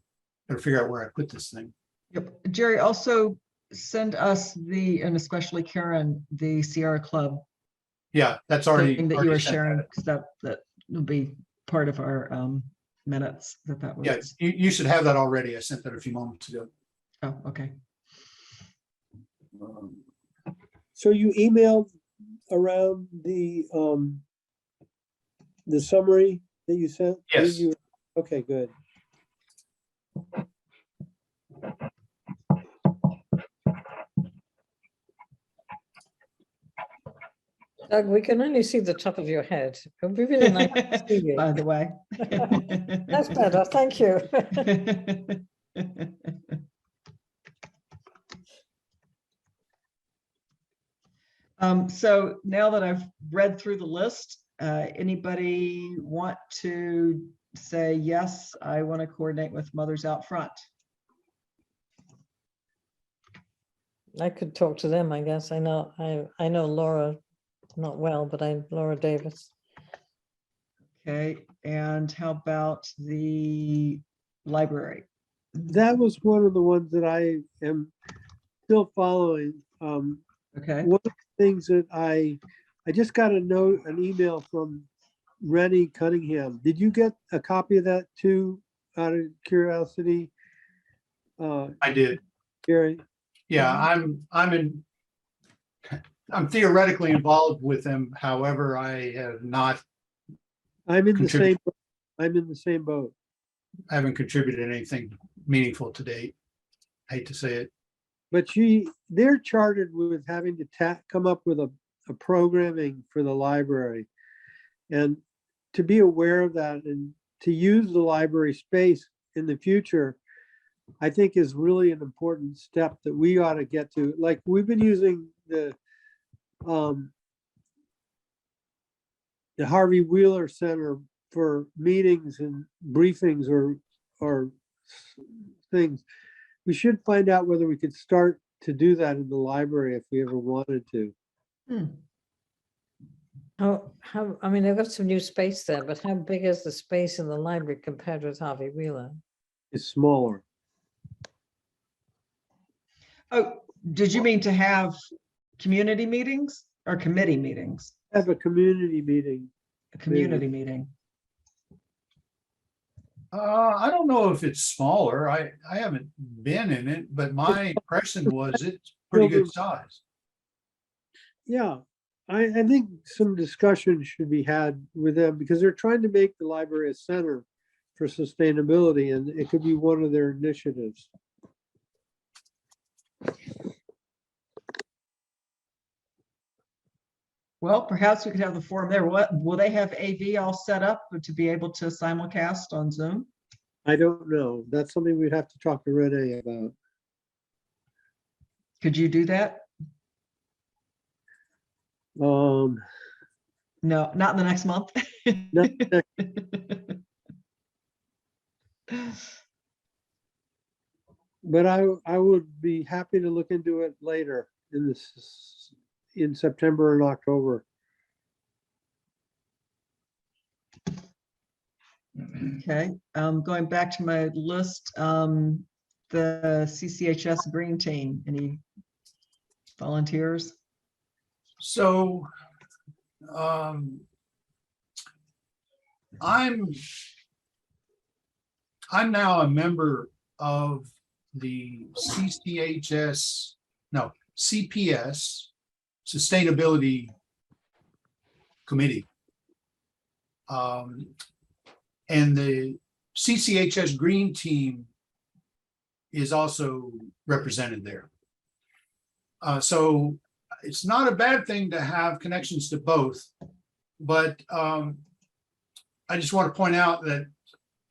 figure out where I put this thing. Yep. Jerry, also send us and especially Karen, the Sierra Club Yeah, that's already. thing that you were sent sharing, that. because that will be part of our minutes that was. Yeah, you should have that already. I sent that a few moments ago. Oh, okay. So you emailed around the summary that you sent? Yes. Okay, good. Doug, we can only see the top of your head. It would be really nice to see you. By the way. That's better, thank you. So now that I've read through the list, anybody want to say, yes, I want to coordinate with Mothers Out Front? I could talk to them, I guess. I know Laura not well, but Laura Davis. Okay, and how about the library? That was one of the ones that I am still following. Okay, One of the things that I just got an email from Rennie Cunningham. Did you get a copy of that too, out of curiosity? I did. Gary? Yeah, I'm theoretically involved with them. However, I have not, I'm in the Contribute. same, I'm in the same boat. I haven't contributed anything meaningful to date. I hate to say it. But they're chartered with having to come up with a programming for the library. And to be aware of that and to use the library space in the future, I think is really an important step that we ought to get to. Like, we've been using the Harvey Wheeler Center for meetings and briefings or things. We should find out whether we could start to do that in the library if we ever wanted to. I mean, they've got some new space there, but how big is the space in the library compared with Harvey Wheeler? It's smaller. oh, did you mean to have community meetings or committee meetings? Have a community meeting. A community meeting. I don't know if it's smaller. I haven't been in it, but my impression was it's pretty good size. Yeah, I think some discussion should be had with them because they're trying to make the library a center for sustainability, and it could be one of their initiatives. Well, perhaps we could have the forum there. What, will they have AV all set up to be able to simulcast on Zoom? I don't know. That's something we'd have to talk to Renee about. Could you do that? Um, No, not in the next month. not But I would be happy to look into it later in September and October. Okay, going back to my list, the CCHS Green Team, any volunteers? So I'm now a member of the CPS Sustainability Committee. And the CCHS Green Team is also represented there. So it's not a bad thing to have connections to both, but I just want to point out that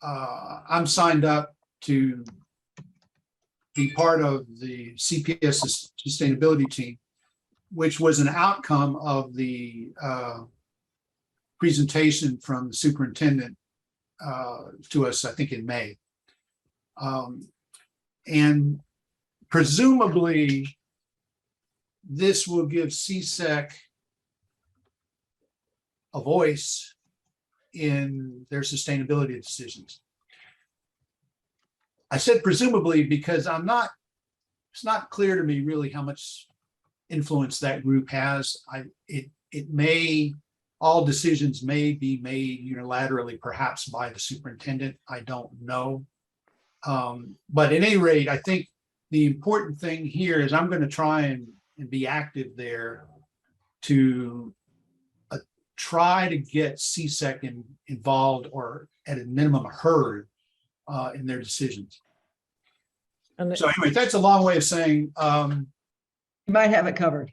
I'm signed up to be part of the CPS Sustainability Team, which was an outcome of the presentation from the superintendent to us, I think in May. And presumably this will give CSEC a voice in their sustainability decisions. I said presumably because it's not clear to me really how much influence that group has. All decisions may be made unilaterally, perhaps by the superintendent. I don't know. But at any rate, I think the important thing here is I'm going to try and be active there to try to get CSEC involved, or at a minimum heard in their decisions. And So anyway, that's a long way of saying You might have it covered.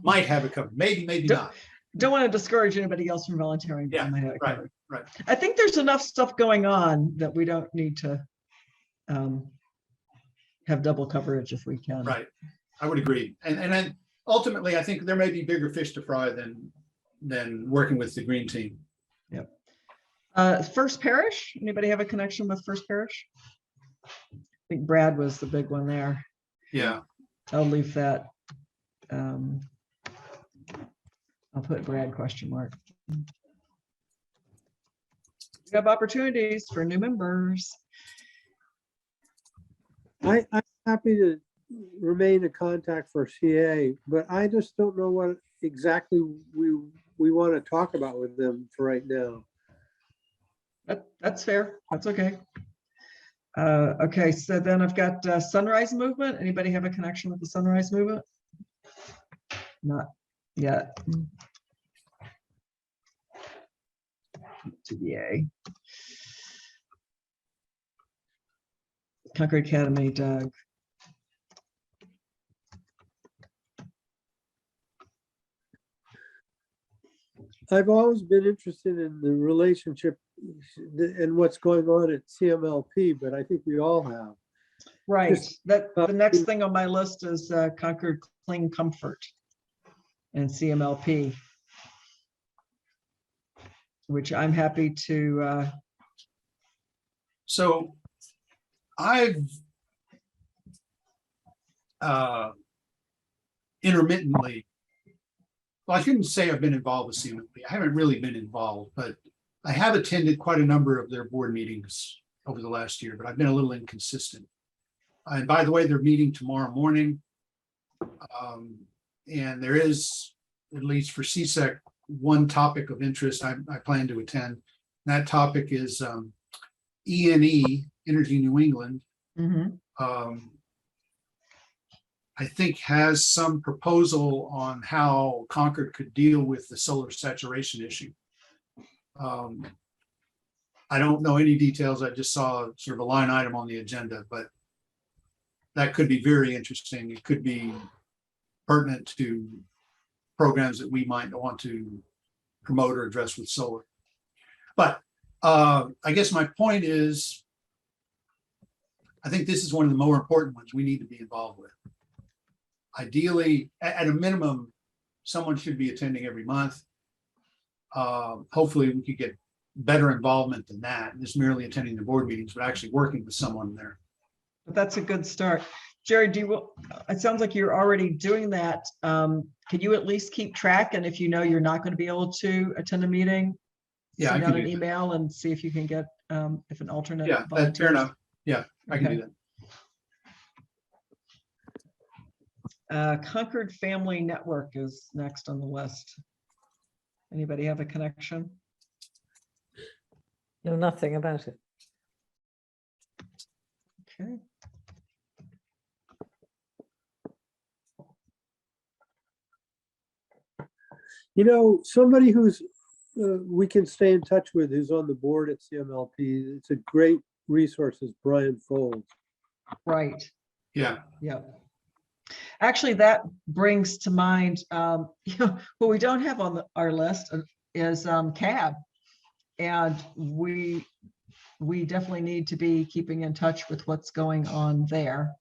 might have it covered, maybe Don't- not. don't want to discourage anybody else from volunteering. but Yeah, I might have it right, covered. right. I think there's enough stuff going on that we don't need to have double coverage if we can. Right, I would agree. And then ultimately, I think there may be bigger fish to fry than working with the green team. First Parish, anybody have a connection with First Parish? I think Brad was the big one there. Yeah, I'll leave that. I'll put Brad question mark. You have opportunities for new members. I'm happy to remain in contact for CA, but I just don't know what exactly we want to talk about with them for right now. That's fair. That's okay. Okay, so then I've got Sunrise Movement. Anybody have a connection with the Sunrise Movement? Not yet. TBA. Concord Academy, Doug. I've always been interested in the relationship and what's going on at CMLP, but I think we all have. Right, Just, that the next thing on my list is Concord Clean Comfort and CMLP, which I'm happy to. so I've intermittently, well, I shouldn't say I've been involved with CMLP. I haven't really been involved, but I have attended quite a number of their board meetings over the last year, but I've been a little inconsistent. And by the way, they're meeting tomorrow morning. And there is, at least for CSEC, one topic of interest I plan to attend. That topic is ENE, Energy New England. I think has some proposal on how Concord could deal with the solar saturation issue. I don't know any details. I just saw sort of a line item on the agenda, but that could be very interesting. It could be pertinent to programs that we might want to promote or address with solar. But I guess my point is, I think this is one of the more important ones we need to be involved with. Ideally, at a minimum, someone should be attending every month. Hopefully we could get better involvement than that, just merely attending the board meetings, but actually working with someone there. But that's a good start. Jerry, it sounds like you're already doing that. Can you at least keep track? And if you know you're not going to be able to attend a meeting, Yeah, I send can out an do that. email and see if you can get, if an alternate. Yeah, that's fair volunteers. enough. Yeah, I can Okay. do that. Concord Family Network is next on the list. Anybody have a connection? Know nothing about it. Okay. You know, somebody who's we can stay in touch with who's on the board at CMLP. It's a great resource, is Brian Folds. Right. Yeah, Yeah. Actually, that brings to mind, what we don't have on our list is CAB. And we definitely need to be keeping in touch with what's going on there.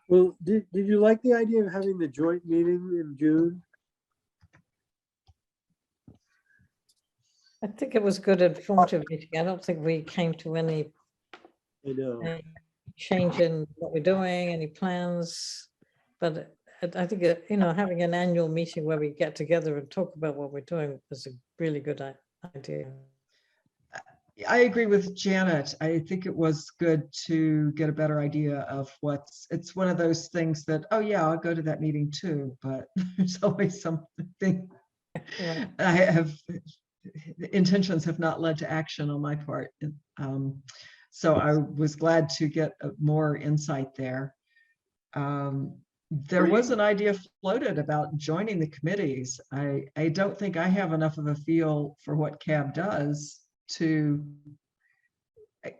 Well, did you like the idea of having the joint meeting in June? I think it was good informative meeting. I don't think we came to any I know. change in what we're doing, any plans. But I think, having an annual meeting where we get together and talk about what we're doing is a really good idea. I agree with Janet. I think it was good to get a better idea of it's one of those things that, oh yeah, I'll go to that meeting too, but there's always something. Right. I have, intentions have not led to action on my part. So I was glad to get more insight there. There was an idea floated about joining the committees. I don't think I have enough of a feel for what CAB does to, I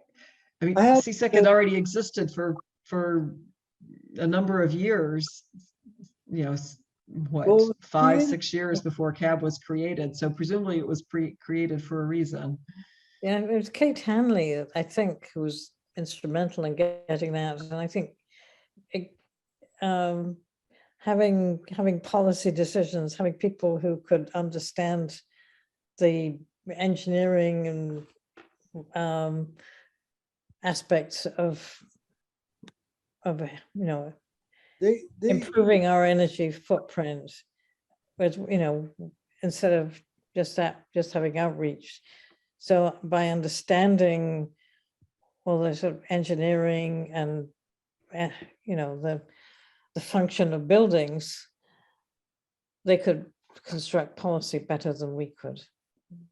mean, CSEC had already existed for a number of years, what, Well, 5, yeah. 6 years before CAB was created. So presumably it was created for a reason. Yeah, it was Kate Hanley, I think, who was instrumental in getting that. And I think it, having policy decisions, having people who could understand the engineering and aspects of They improving our energy footprint, but instead of just having outreach. So by understanding all the sort of engineering and the function of buildings, they could construct policy better than we could.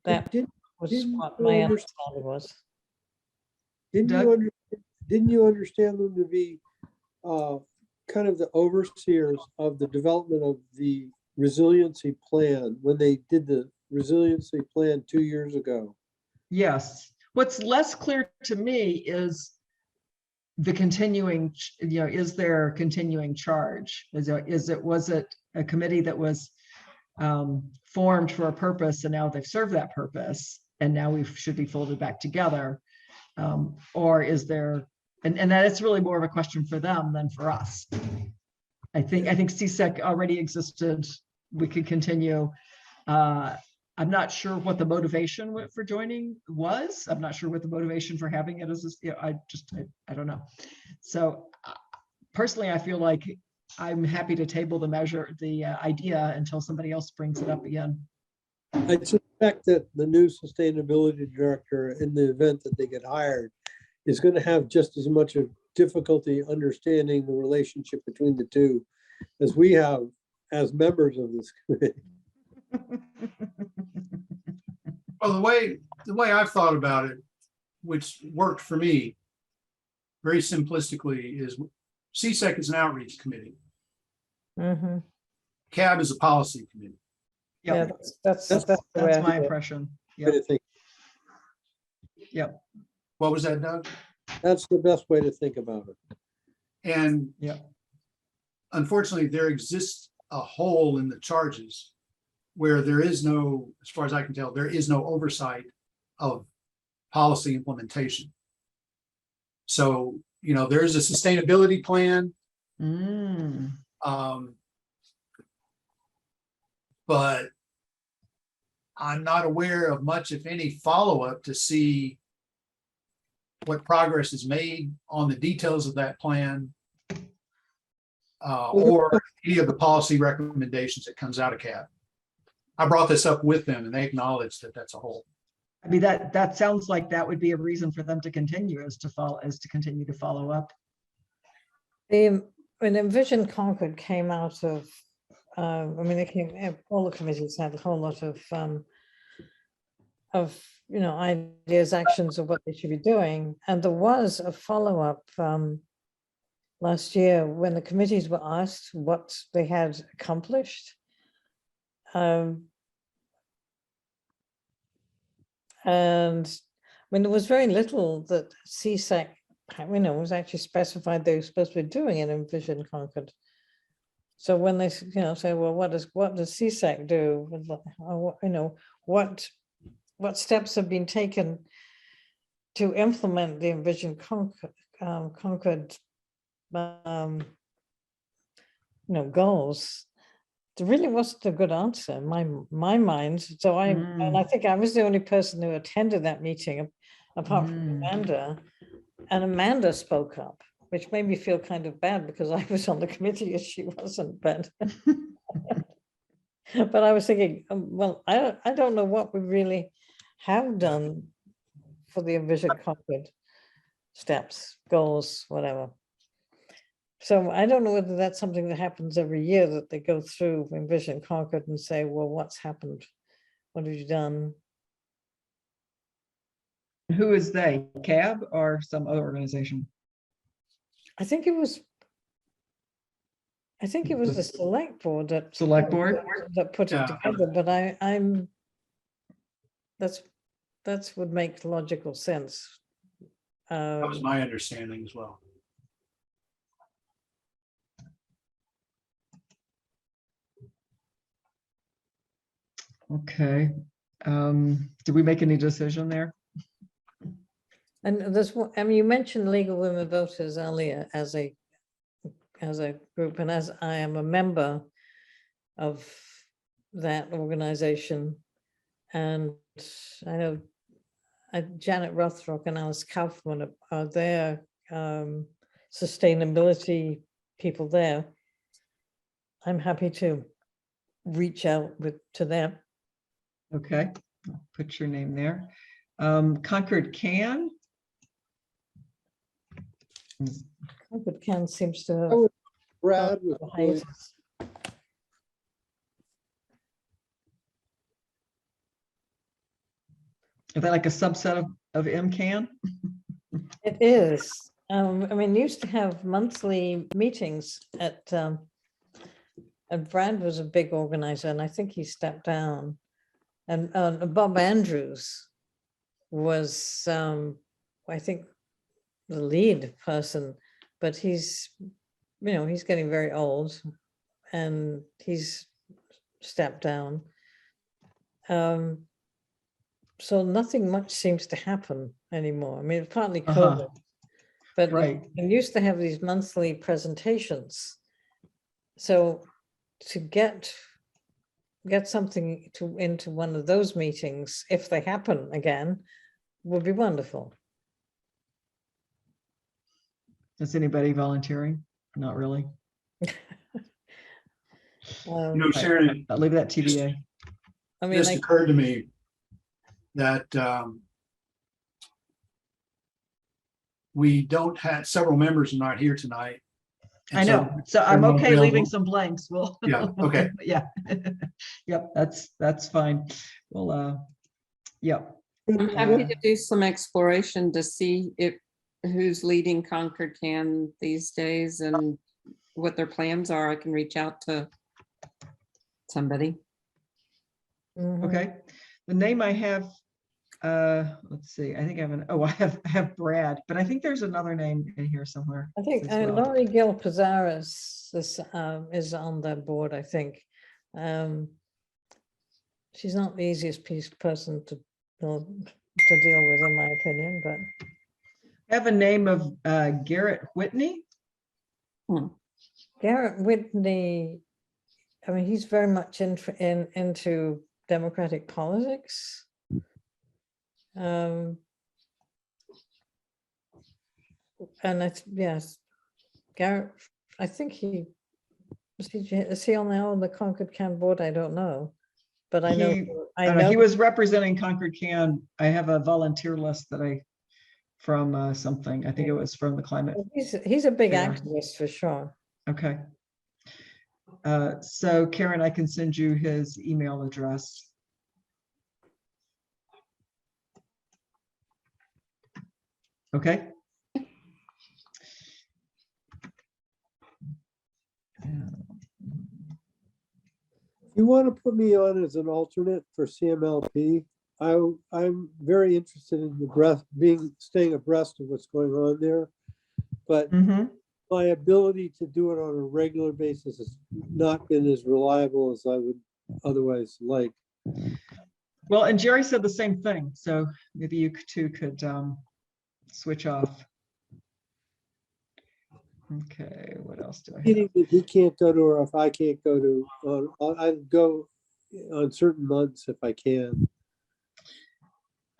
That didn't was didn't what you my under- understanding was. Doug? didn't you understand them to be kind of the overseers of the development of the resiliency plan when they did the resiliency plan 2 years ago? Yes. What's less clear to me is the continuing, is there a continuing charge? Was it a committee that was formed for a purpose and now they've served that purpose and now we should be folded back together? Or is there, and that it's really more of a question for them than for us. I think CSEC already existed. We could continue. I'm not sure what the motivation for joining was. I'm not sure what the motivation for having it is. I don't know. So personally, I feel like I'm happy to table the idea until somebody else brings it up again. I suspect that the new sustainability director, in the event that they get hired, is going to have just as much of difficulty understanding the relationship between the two as we have as members of this committee. Well, the way I've thought about it, which worked for me very simplistically, is CSEC is an outreach committee. Mhm. CAB is a policy committee. Yeah, Yep, that's the way that's I my feel. impression. Way to Yep, think. yep, What was that, Doug? That's the best way to think about it. And yep. unfortunately, there exists a hole in the charges where there is no, as far as I can tell, there is no oversight of policy implementation. So, there is a sustainability plan, Mm. but I'm not aware of much, if any, follow-up to see what progress is made on the details of that plan, or any of the policy recommendations that comes out of CAB. I brought this up with them and they acknowledged that that's a hole. I mean, that sounds like that would be a reason for them to continue is to continue to follow up. When Envision Concord came out of, all the committees had a whole lot of ideas, actions of what they should be doing. And there was a follow-up last year when the committees were asked what they had accomplished. And there was very little that CSEC, was actually specified they were supposed to be doing in Envision Concord. So when they, say, well, what does CSEC do? What steps have been taken to implement the Envision Concord, goals? There really wasn't a good answer in my mind. So I think I was the only person who attended that meeting, apart from Amanda. And Amanda spoke up, which made me feel kind of bad because I was on the committee and she wasn't. But but I was thinking, well, I don't know what we really have done for the Envision Concord steps, goals, whatever. So I don't know whether that's something that happens every year, that they go through Envision Concord and say, well, what's happened? What have you done? Who is they, CAB or some other organization? I think it was the select board that Select board? put it Yeah. together, but I'm that's would make logical sense. That was my understanding as well. Okay. Did we make any decision there? And there's, I mean, you mentioned League of Women Voters earlier as a group, and as I am a member of that organization, and I know Janet Rothrock and Alice Kaufman are their sustainability people there. I'm happy to reach out to them. Okay, I'll put your name there. Concord Can. Concord Can seems to I have would- Brad was a really- hiatus. Is that like a subset of MCAN? It is. I mean, used to have monthly meetings and Brad was a big organizer, and I think he stepped down. And Bob Andrews was, I think, the lead person, but he's getting very old, and he's stepped down. So nothing much seems to happen anymore. I mean, it's partly COVID, but Right. we used to have these monthly presentations. So to get something into one of those meetings, if they happen again, would be wonderful. Is anybody volunteering? Not really. You know, Sharon, I'll leave that TBA. I mean, just like, occurred to me that we don't have, several members are not here tonight. And I so know. So I'm they're not okay leaving available. some blanks. Well, Yeah, okay. Yeah. Yep, that's fine. Well, yep. I'm happy to do some exploration to see if who's leading Concord Can these days and what their plans are. I can reach out to somebody. mhm. Okay. The name I have, let's see, I think I have I have Brad, but I think there's another name in here somewhere. I think as well. Laurie Gill Pizarros is on that board, I think. She's not the easiest person to deal with, in my opinion, but I have a name of Garrett Whitney. Garrett Whitney, I mean, he's very much into democratic politics. And yes, Garrett, I think is he on the Concord Can board? I don't know, but I know He was representing Concord Can. I have a volunteer list that from something. I think it was from the climate. he's a big fair. activist for sure. Okay. So Karen, I can send you his email address. Okay. If you want to put me on as an alternate for CMLP, I'm very interested in staying abreast of what's going on there. But Mhm. my ability to do it on a regular basis has not been as reliable as I would otherwise like. Well, and Jerry said the same thing. So maybe you two could switch off. Okay, what else do I have? Meeting that he can't go to, or if I can't go to, I'd go on certain months if I can.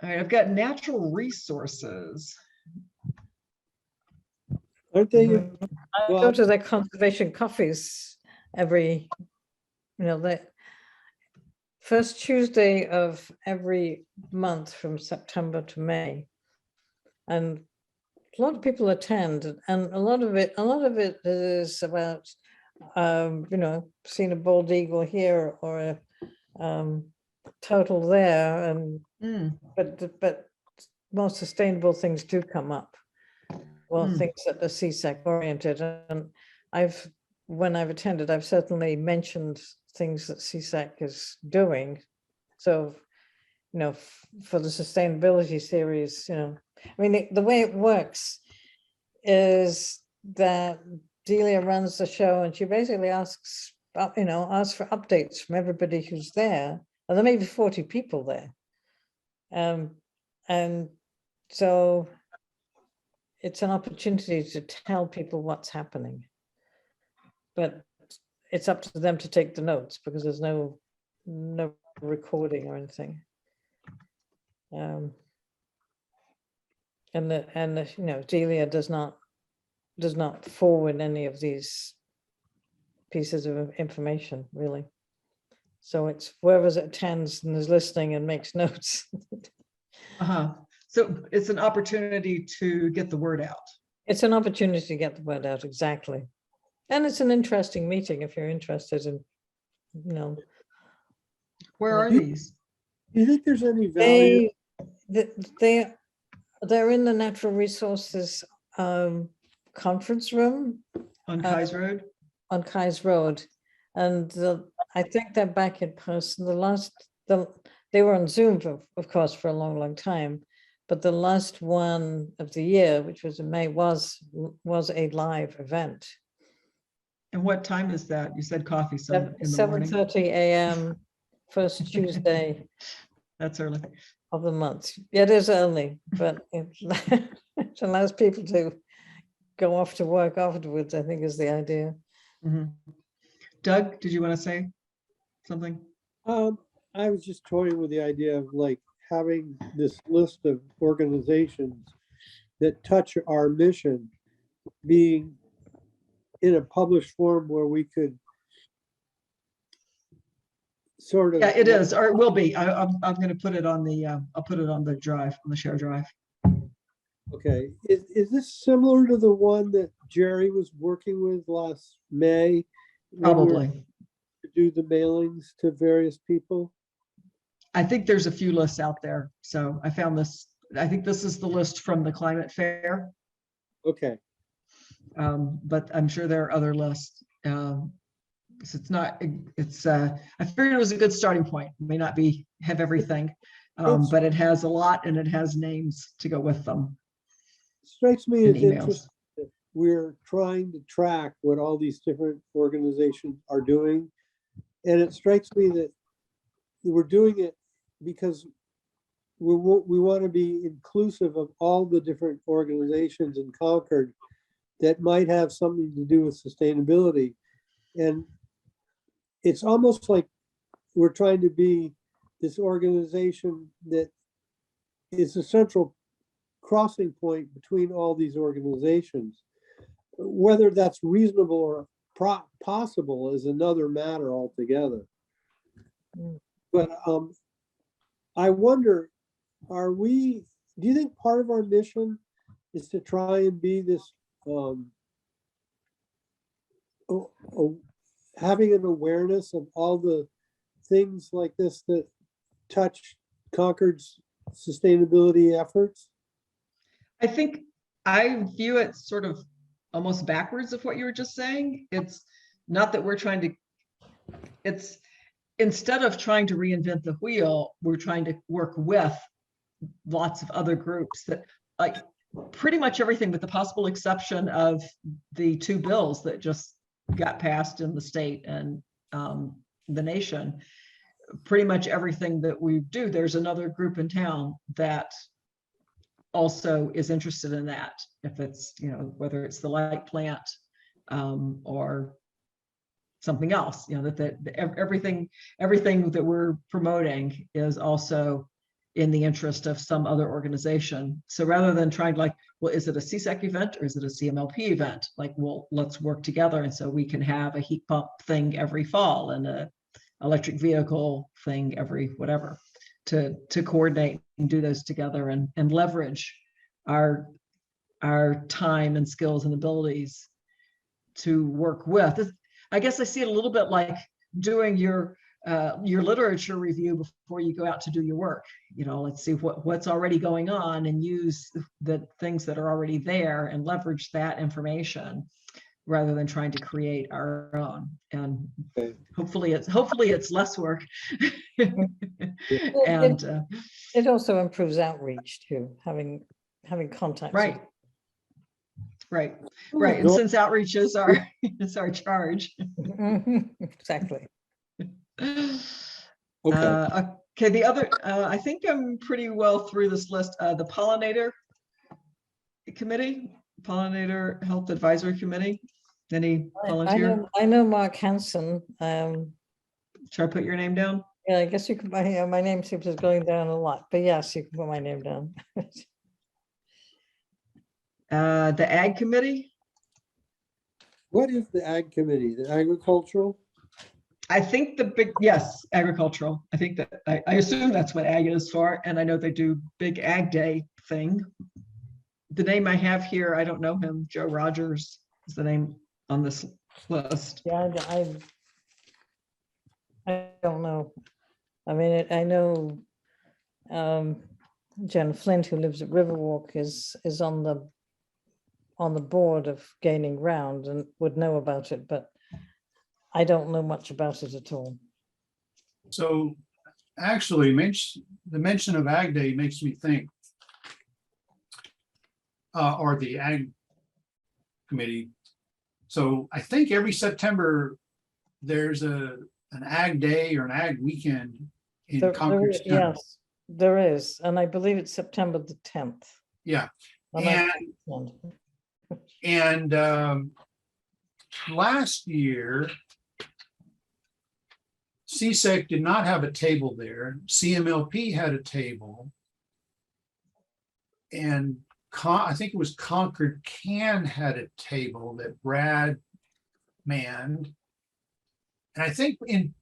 All right, I've got natural resources. Aren't they? I go Well- to their conservation coffees every, the first Tuesday of every month from September to May. And a lot of people attend, and a lot of it is about, seeing a bald eagle here or a turtle there, and Mm, but more sustainable things do come up. Well, Hmm. things that are CSEC oriented, and when I've attended, I've certainly mentioned things that CSEC is doing. So, for the sustainability series, I mean, the way it works is that Delia runs the show, and she basically asks for updates from everybody who's there and there may be 40 people there. And so it's an opportunity to tell people what's happening. But it's up to them to take the notes because there's no recording or anything. And you know, Delia does not forward any of these pieces of information, really. So it's whoever attends and is listening and makes notes. So it's an opportunity to get the word out. It's an opportunity to get the word out, exactly. And it's an interesting meeting if you're interested in, you know. Where are You- these? Do you think there's any value? They're in the natural resources conference room On Kai's Road? on Kai's Road. And I think they're back in person. They were on Zoom, of course, for a long, long time. But the last one of the year, which was in May, was a live event. And what time is that? You said coffee, so in the morning. 7:30 a.m. first Tuesday That's early. of the month. Yeah, it is early, but it allows people to go off to work afterwards, I think is the idea. Mhm. Doug, did you want to say something? I was just toying with the idea of like having this list of organizations that touch our mission being in a published form where we could sort of. Yeah, it is, or it will be. I'm going to put it on the, I'll put it on the drive, on the share drive. Okay, is this similar to the one that Jerry was working with last May? when we were Probably. to do the mailings to various people? I think there's a few lists out there. So I found this, I think this is the list from the climate fair. Okay, But I'm sure there are other lists. So it's not, I figured it was a good starting point. It may not have everything, but it has a lot and it has names to go with them. strikes me And as emails. interesting that we're trying to track what all these different organizations are doing. And it strikes me that we're doing it because we want to be inclusive of all the different organizations in Concord that might have something to do with sustainability. And it's almost like we're trying to be this organization that is a central crossing point between all these organizations. Whether that's reasonable or possible is another matter altogether. Mm. But I wonder, do you think part of our mission is to try and be this, having an awareness of all the things like this that touch Concord's sustainability efforts? I think I view it sort of almost backwards of what you were just saying. It's not that we're trying to, it's instead of trying to reinvent the wheel, we're trying to work with lots of other groups that, like, pretty much everything with the possible exception of the two bills that just got passed in the state and the nation. Pretty much everything that we do, there's another group in town that also is interested in that. If it's, you know, whether it's the light plant or something else, you know, that everything that we're promoting is also in the interest of some other organization. So rather than trying to, like, well, is it a CSEC event or is it a CMLP event? Like, well, let's work together. And so we can have a heat pump thing every fall and a electric vehicle thing every whatever, to coordinate and do those together and leverage our time and skills and abilities to work with. I guess I see it a little bit like doing your literature review before you go out to do your work. You know, let's see what's already going on and use the things that are already there and leverage that information rather than trying to create our own. And Okay. hopefully it's less work. And It also improves outreach too, having contacts. right. And since outreach is our charge. Exactly. Okay, Okay, the other, I think I'm pretty well through this list. The pollinator committee, pollinator health advisory committee. Any volunteer? I know Mark Hansen. Should I put your name down? Yeah, I guess you can, my name seems to be going down a lot, but yes, you can put my name down. The ag committee? what is the ag committee, the agricultural? I think the big, yes, agricultural. I think that, I assume that's what ag is for, and I know they do big ag day thing. The name I have here, I don't know him, Joe Rogers is the name on this list. Yeah, I don't know. I mean, I know Jen Flint, who lives at Riverwalk, is on the board of Gaining Ground and would know about it, but I don't know much about it at all. So actually, the mention of Ag Day makes me think, or the Ag Committee. So I think every September, there's an Ag Day or an Ag Weekend in Concord. Yes, there is, and I believe it's September the 10th. Yeah, And and last year, CSEC did not have a table there. CMLP had a table. And I think it was Concord Can had a table that Brad manned. And I think in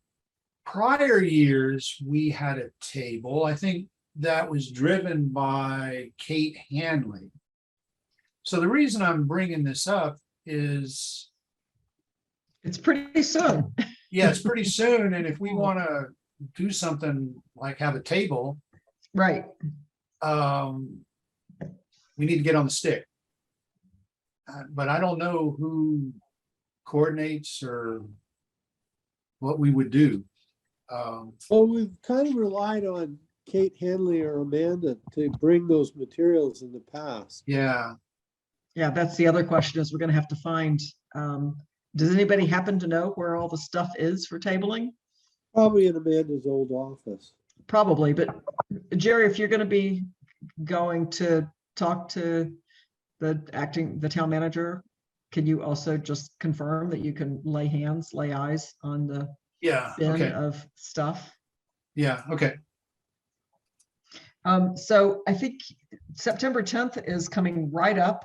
prior years, we had a table. I think that was driven by Kate Hanley. So the reason I'm bringing this up is, It's pretty soon. yeah, it's pretty soon. And if we want to do something like have a table, Right. we need to get on the stick. But I don't know who coordinates or what we would do. Well, we've kind of relied on Kate Hanley or Amanda to bring those materials in the past. Yeah, Yeah, that's the other question is we're gonna have to find, does anybody happen to know where all the stuff is for tabling? Probably in Amanda's old office. Probably, but Jerry, if you're gonna be going to talk to the town manager, can you also just confirm that you can lay eyes on the yeah, bin okay, of stuff? yeah, okay. So I think September 10th is coming right up.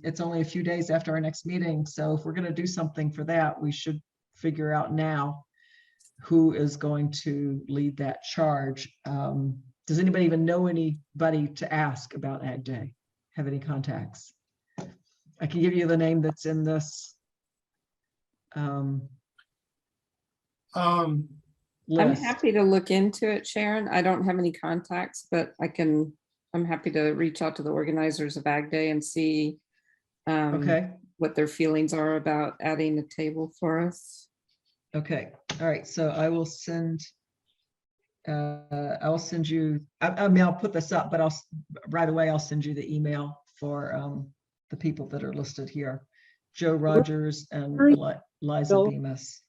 It's only a few days after our next meeting. So if we're going to do something for that, we should figure out now who is going to lead that charge. Does anybody even know anybody to ask about Ag Day? Have any contacts? I can give you the name that's in this I'm list. happy to look into it, Sharon. I don't have any contacts, but I'm happy to reach out to the organizers of Ag Day and see Okay. what their feelings are about adding a table for us. Okay. All right. So I will send you, I mean, I'll put this up, but right away, I'll send you the email for the people that are listed here. Joe Rogers and Liza Bill? Bemis.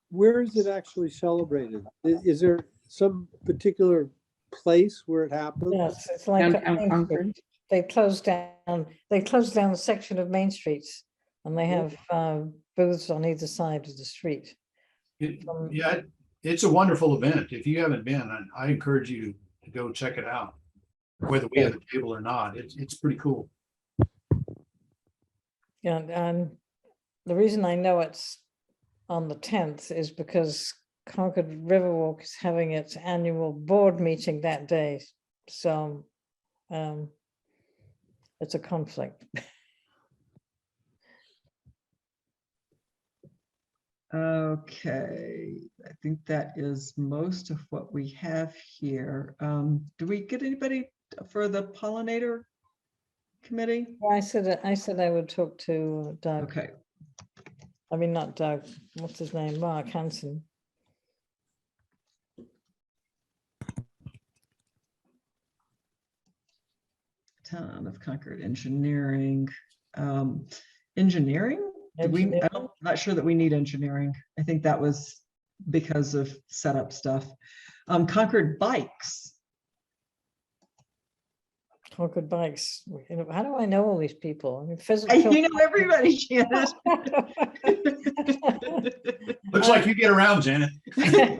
Where is it actually celebrated? Is there some particular place where it happens? yes, it's like Downtown Main Concord. Street. They closed down a section of Main Street and they have booths on either side of the street. Yeah, it's a wonderful event. If you haven't been, I encourage you to go check it out. Whether we have a table or not, it's pretty cool. Yeah, and the reason I know it's on the 10th is because Concord Riverwalk is having its annual board meeting that day. So it's a conflict. Okay, I think that is most of what we have here. Do we get anybody for the pollinator committee? I said I would talk to Doug. Okay. I mean, not Doug, what's his name? Mark Hansen. Town of Concord Engineering. Engineering I'm Engineering? not sure that we need engineering. I think that was because of setup stuff. Concord Bikes. Concord Bikes. You know, how do I know all these people? I mean, You know everybody, Janet. Looks like you get around, Janet. Phil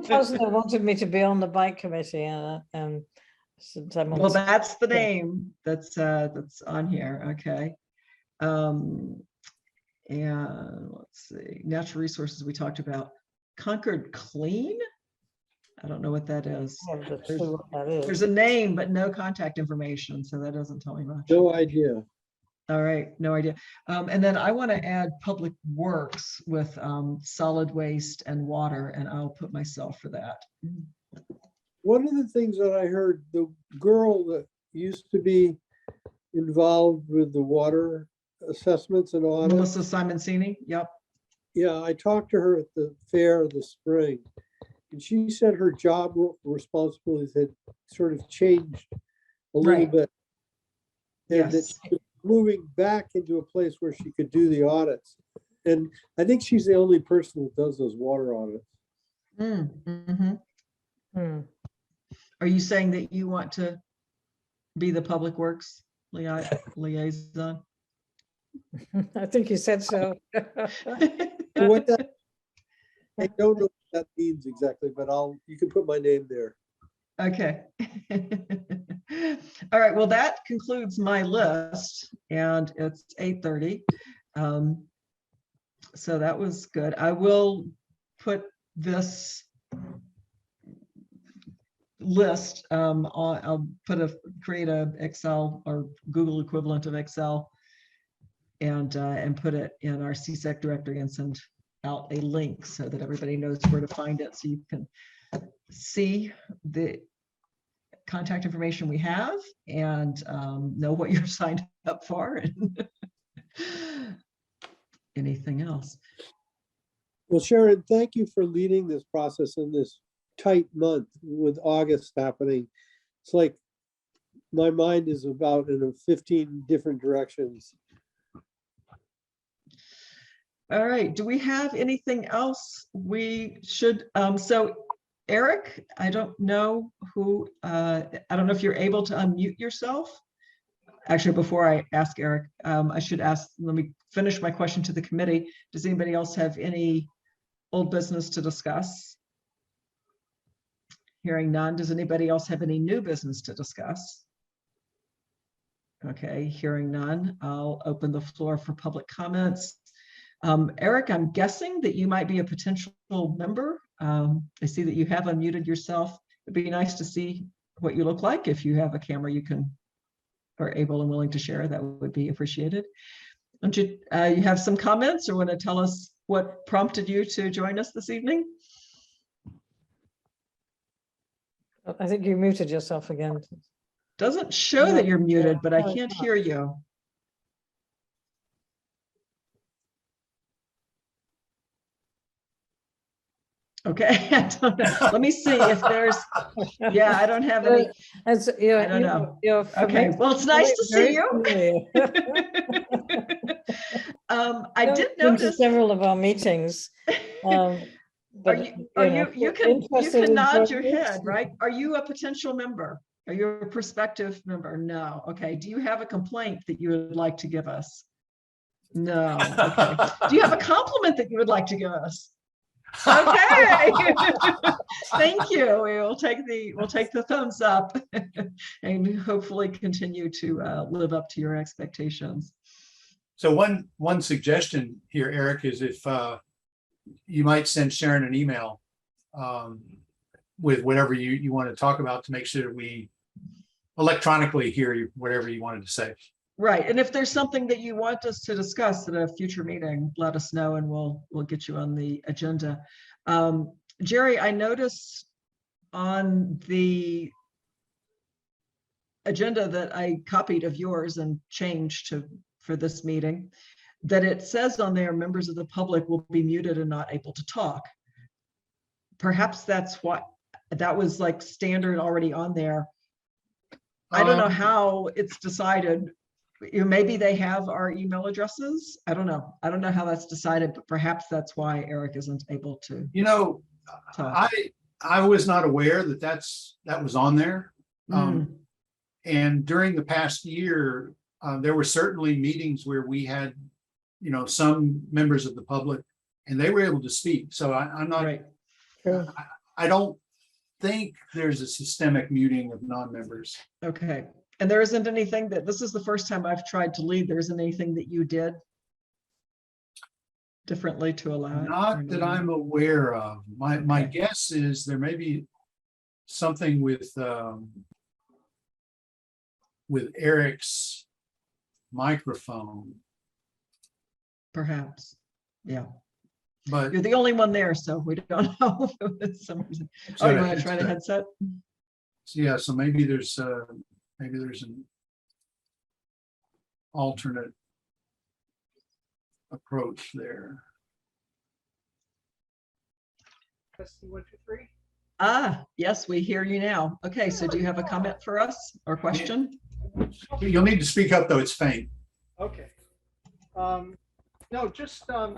Posner wanted me to be on the bike committee, and since I'm on Well, the- that's the name that's on here. Okay. And let's see, natural resources we talked about. Concord Clean. I don't know what that is. I have no clue what that is. There's a name, but no contact information, so that doesn't tell me much. No idea. All right, no idea. And then I want to add public works with solid waste and water, and I'll put myself for that. One of the things that I heard, the girl that used to be involved with the water assessments and audits, Melissa Simoncini, yep. yeah, I talked to her at the fair this spring. And she said her job responsibilities had sort of changed a little Right. bit. And that Yes. she was moving back into a place where she could do the audits. And I think she's the only person that does those water audits. Mhm. Hmm. Are you saying that you want to be the public works liaison? I think you said so. So what that, I don't know what that means exactly, but you can put my name there. Okay. All right, well, that concludes my list, and it's 8:30. So that was good. I will put this list on, I'll create a Excel or Google equivalent of Excel and put it in our CSEC directory and send out a link so that everybody knows where to find it, so you can see the contact information we have and know what you're signed up for and anything else. Well, Sharon, thank you for leading this process in this tight month with August happening. It's like my mind is about in 15 different directions. All right, do we have anything else we should, so Eric, I don't know who, I don't know if you're able to unmute yourself. Actually, before I ask Eric, I should ask, let me finish my question to the committee. Does anybody else have any old business to discuss? Hearing none, does anybody else have any new business to discuss? Okay, hearing none, I'll open the floor for public comments. Eric, I'm guessing that you might be a potential member. I see that you have unmuted yourself. It'd be nice to see what you look like. If you have a camera you are able and willing to share, that would be appreciated. Don't you, you have some comments or want to tell us what prompted you to join us this evening? I think you muted yourself again. Doesn't show No, that you're muted, but I no, it's can't not. hear you. Okay, I don't know. Let me see if there's, yeah, I don't have any. As I don't know. You're Okay, well, it's nice to see you. I did Been to notice, several of our meetings. are But, you, know, you interested can in nod your joining us? head, right? Are you a potential member? Are you a prospective member? No. Okay. Do you have a complaint that you would like to give us? No. Okay. Do you have a compliment that you would like to give us? Okay. Thank you. We will take the thumbs up and hopefully continue to live up to your expectations. So one suggestion here, Eric, is if you might send Sharon an email with whatever you want to talk about to make sure that we electronically hear whatever you wanted to say. Right. And if there's something that you want us to discuss at a future meeting, let us know and we'll get you on the agenda. Jerry, I noticed on the agenda that I copied of yours and changed for this meeting, that it says on there, members of the public will be muted and not able to talk. Perhaps that's what, that was like standard already on there. I don't know how it's decided maybe they have our email addresses. I don't know. I don't know how that's decided, but perhaps that's why Eric isn't able to You know, talk. I was not aware that that was on there. Mm, And during the past year, there were certainly meetings where we had, some members of the public, and they were able to speak. So I'm not, right. True. I don't think there's a systemic muting of non-members. Okay. And there isn't anything this is the first time I've tried to lead. There isn't anything that you did differently to allow it? or Not that I'm aware of. My Okay. guess is there may be something with Eric's microphone, Perhaps. Yeah. but You're the only one there, so we don't know if it was some reason. Oh, you want to try the headset? yeah, so maybe there's an alternate approach there. Testing 1, 2, 3. Ah, yes, we hear you now. Okay, so do you have a comment for us or question? You'll need to speak up though, it's faint. Okay. No, just, how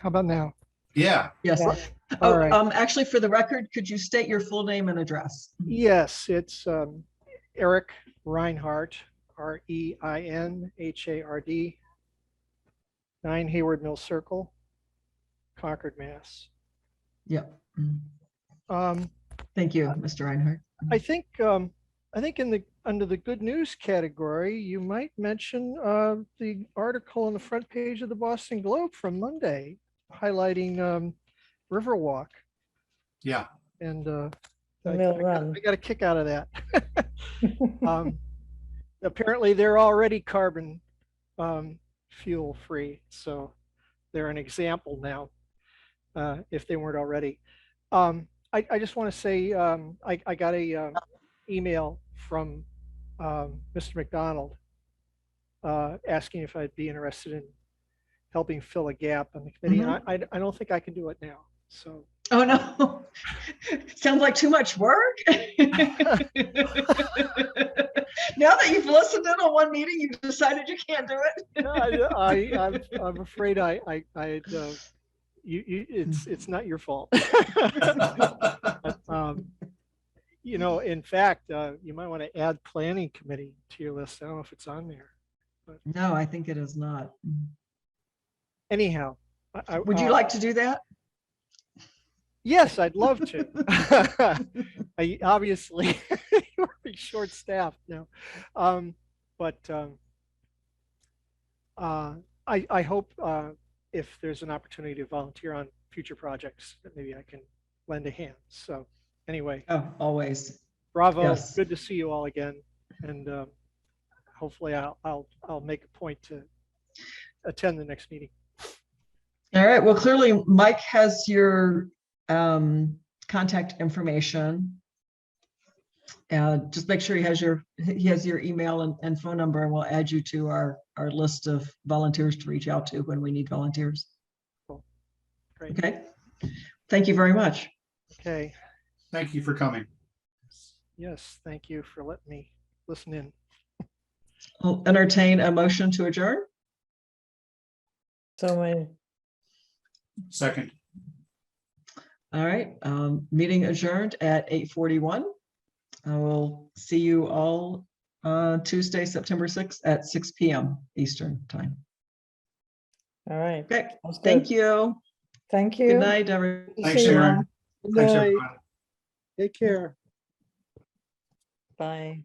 about now? Yeah, Yes. Yeah. All Oh, right. actually, for the record, could you state your full name and address? Yes, it's Eric Reinhardt, Reinhard, 9 Hayward Mill Circle, Concord, Mass. Yep. Mm. Um, Thank you, Mr. Reinhardt. I think under the good news category, you might mention the article on the front page of the Boston Globe from Monday highlighting Riverwalk. yeah. And Mill Run. I got a kick out of that. Apparently they're already carbon fuel free, so they're an example now, if they weren't already. I just want to say I got a email from Mr. McDonald asking if I'd be interested in helping fill a gap on the committee. Mhm. I don't think I can do it now, so. Oh, no. Sounds like too much work. Now that you've listened in on one meeting, you've decided you can't do it. I'm afraid it's not your fault. In fact, you might want to add planning committee to your list. I don't know if it's on there. No, I think it is not. Anyhow. Would you like to do that? Yes, I'd love to. Obviously, you're short-staffed now. I hope if there's an opportunity to volunteer on future projects, that maybe I can lend a hand. So anyway, Oh, always. bravo. Yes. Good to see you all again. And hopefully I'll make a point to attend the next meeting. All right. Well, clearly Mike has your contact information. Just make sure he has your email and phone number, and we'll add you to our list of volunteers to reach out to when we need volunteers. Cool. Great. Okay. Thank you very much. Okay. Thank you for coming. Yes, thank you for letting me listen in. I'll entertain a motion to adjourn. So many. Second. All right. Meeting adjourned at 8:41. I will see you all Tuesday, September 6th at 6 p.m. Eastern time. All right. Okay. Sounds Thank good. you. Thank you. Good night, everyone. See Thanks, you Aaron. all. Good Thanks, night. everybody. Take care. Bye.